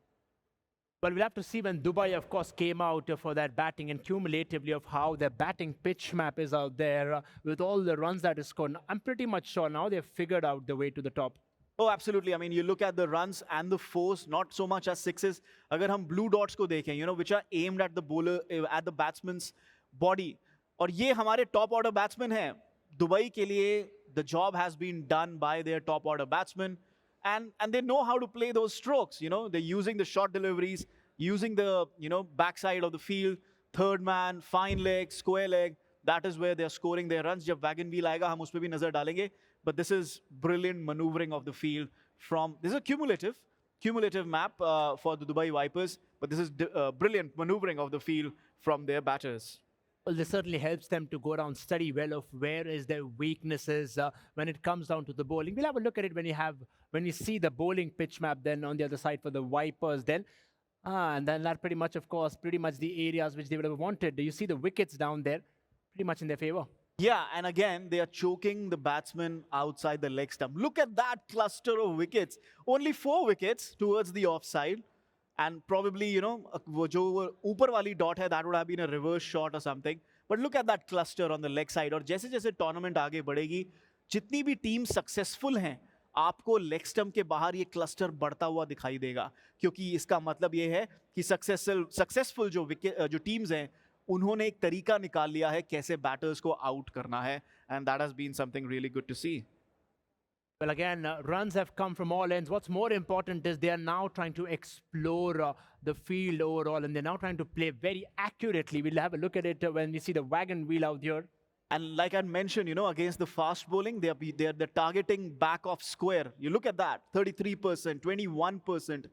Well, we'll have to see when Dubai, of course, came out for that batting, and cumulatively of how their batting pitch map is out there with all the runs that is scored. I'm pretty much sure now they've figured out the way to the top. Oh, absolutely. I mean, you look at the runs and the fours, not so much as sixes. Agar hum blue dots ko dekhen, you know, which are aimed at the bowler, at the batsman's body. और ये हमारे top order batsmen हैं. Dubai के लिए, the job has been done by their top order batsmen. And they know how to play those strokes, you know. They're using the short deliveries, using the, you know, backside of the field, third man, fine leg, square leg. That is where they're scoring their runs. जब wagon wheel आएगा, हम उस पे भी नजर डालेंगे. But this is brilliant maneuvering of the field from, this is a cumulative map for the Dubai Vipers, but this is brilliant maneuvering of the field from their batters. Well, this certainly helps them to go around, study well of where is their weaknesses when it comes down to the bowling. We'll have a look at it when you see the bowling pitch map then on the other side for the Vipers then. And then that pretty much the areas which they would have wanted. Do you see the wickets down there? Pretty much in their favor. Yeah, and again, they are choking the batsman outside the leg stump. Look at that cluster of wickets. Only 4 wickets towards the offside. And probably, you know, wo jo upar wali dot hai, that would have been a reverse shot or something. But look at that cluster on the leg side. और जैसे जैसे tournament आगे बढ़ेगी, जितनी भी team successful हैं, आपको leg stump के बाहर ये cluster बढ़ता हुआ दिखाई देगा. क्योंकि इसका मतलब ये है कि successful जो teams हैं, उन्होंने एक तरीका निकाल लिया है कैसे batters को out करना है. And that has been something really good to see. Well, again, runs have come from all ends. What's more important is they are now trying to explore the field overall, and they're now trying to play very accurately. We'll have a look at it when we see the wagon wheel out here. And like I mentioned, you know, against the fast bowling, they're targeting back off square. You look at that, 33%, 21%.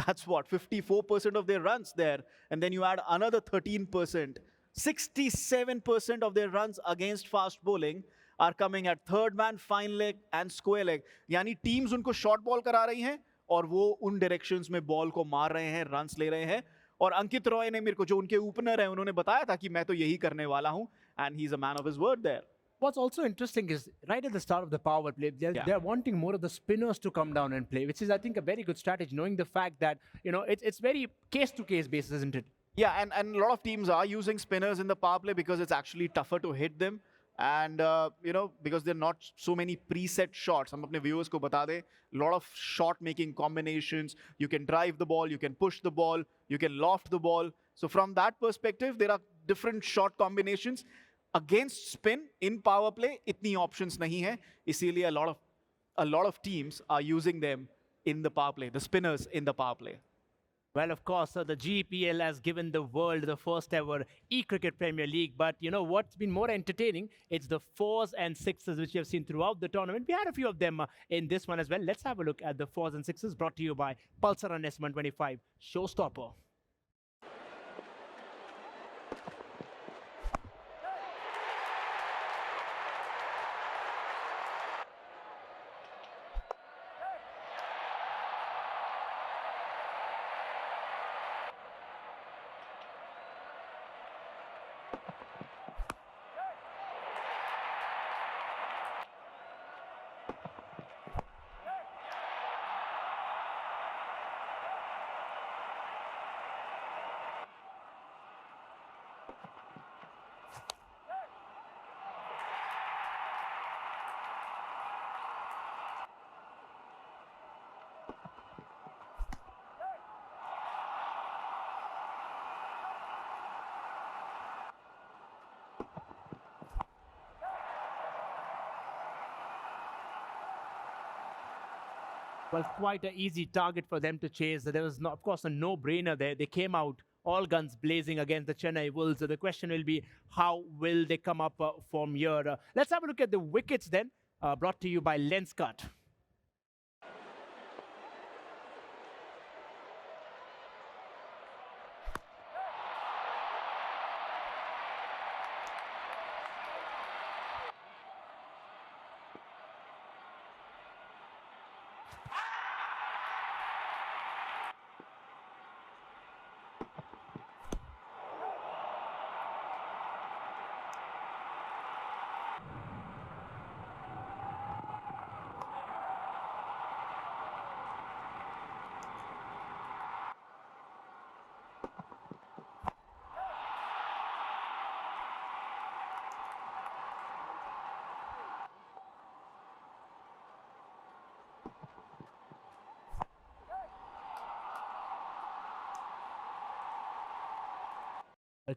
That's what, 54% of their runs there. And then you add another 13%. 67% of their runs against fast bowling are coming at third man, fine leg and square leg. यानी teams उनको short ball करा रही हैं और वो उन directions में ball को मार रहे हैं, runs ले रहे हैं. और अंकित रॉय ने मेरे को जो उनके opener हैं उन्होंने बताया था कि मैं तो यही करने वाला हूँ, and he's a man of his word there. What's also interesting is right at the start of the power play, they're wanting more of the spinners to come down and play, which is I think a very good strategy, knowing the fact that, you know, it's very case to case basis, isn't it? Yeah, and a lot of teams are using spinners in the power play because it's actually tougher to hit them. And, you know, because there are not so many preset shots. हम अपने viewers को बता दें, a lot of shot-making combinations. You can drive the ball, you can push the ball, you can loft the ball. So from that perspective, there are different shot combinations. Against spin in power play, itni options nahi hai. इसीलिए a lot of teams are using them in the power play, the spinners in the power play. Well, of course, the GEPL has given the world the first ever e-cricket Premier League. But you know what's been more entertaining? It's the 4s and 6s which you have seen throughout the tournament. We had a few of them in this one as well. Let's have a look at the 4s and 6s brought to you by Pulsar and S125 Showstopper. Well, quite an easy target for them to chase. There was, of course, a no-brainer there. They came out all guns blazing against the Chennai Wolves. So the question will be, how will they come up from here? Let's have a look at the wickets then, brought to you by Lenskart.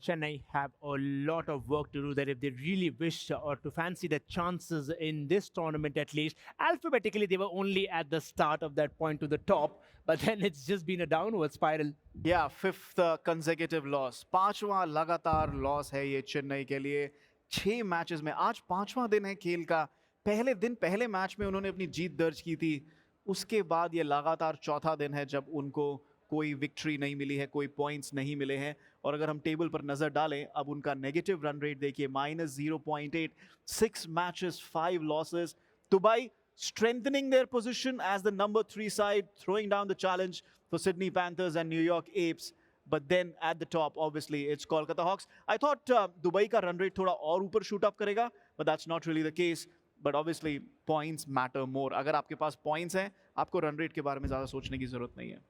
Chennai have a lot of work to do there if they really wish or to fancy the chances in this tournament at least. Alphabetically, they were only at the start of that point to the top, but then it's just been a downward spiral. Yeah, fifth consecutive loss. पांचवा लगातार loss है ये चेन्नई के लिए 6 matches में. आज 5वां दिन है खेल का. पहले मैच में उन्होंने अपनी जीत दर्ज की थी. उसके बाद ये लगातार चौथा दिन है जब उनको कोई विक्ट्री नहीं मिली है, कोई पॉइंट्स नहीं मिले हैं. और अगर हम टेबल पर नजर डालें, अब उनका नेगेटिव रन रेट देखिए, -0.8, 6 matches, 5 losses. Dubai strengthening their position as the number 3 side, throwing down the challenge for Sydney Panthers and New York Apes. But then at the top, obviously, it's Kolkata Hawks. I thought Dubai का run rate थोड़ा और ऊपर shoot up करेगा, but that's not really the case. But obviously, points matter more. अगर आपके पास points हैं, आपको run rate के बारे में ज़्यादा सोचने की ज़रूरत नहीं है.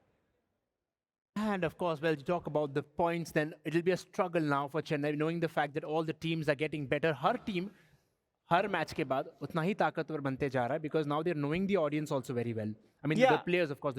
And of course, well, to talk about the points, then it'll be a struggle now for Chennai, knowing the fact that all the teams are getting better. Her team, her match के बाद उतना ही ताकतवर बनते जा रहा है, because now they're knowing the audience also very well. I mean, the players, of course.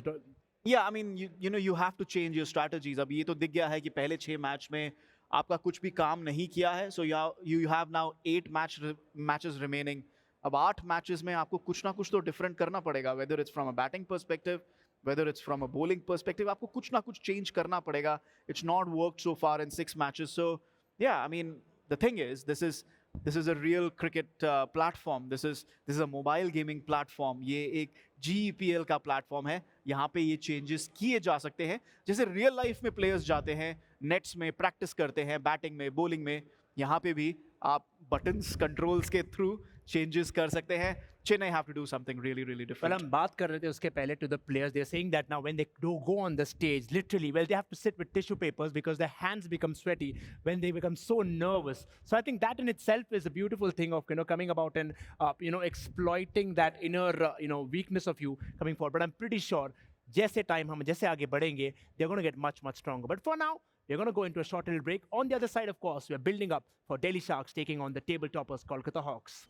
Yeah, I mean, you know, you have to change your strategies. अब ये तो दिख गया है कि पहले 6 मैच में आपका कुछ भी काम नहीं किया है. So you have now 8 matches remaining. अब 8 matches में आपको कुछ ना कुछ तो different करना पड़ेगा. Whether it's from a batting perspective, whether it's from a bowling perspective, आपको कुछ ना कुछ change करना पड़ेगा. It's not worked so far in 6 matches. So yeah, I mean, the thing is, this is a real cricket platform. This is a mobile gaming platform. ये एक GEPL का platform है. यहाँ पे ये changes किए जा सकते हैं. जैसे real life में players जाते हैं, nets में practice करते हैं, batting में, bowling में. यहाँ पे भी आप buttons, controls के through changes कर सकते हैं. Chennai have to do something really, really different. Well, हम बात कर रहे थे उसके पहले to the players. They're saying that now when they go on the stage, literally, well, they have to sit with tissue papers because their hands become sweaty when they become so nervous. So I think that in itself is a beautiful thing of, you know, coming about and, you know, exploiting that inner, you know, weakness of you coming forward. But I'm pretty sure, जैसे time हम जैसे आगे बढ़ेंगे, they're going to get much, much stronger. But for now, we're going to go into a short little break. On the other side, of course, we're building up for Delhi Sharks taking on the table toppers, Kolkata Hawks.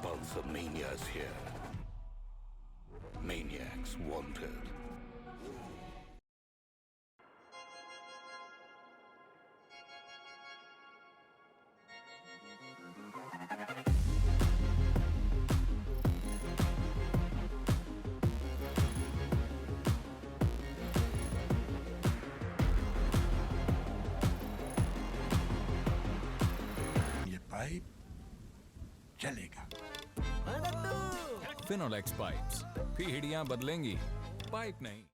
Pulsar Mania's here. Maniacs wanted. ये pipe चलेगा. Finolex pipes, पीढ़ियां बदलेंगी, pipe नहीं.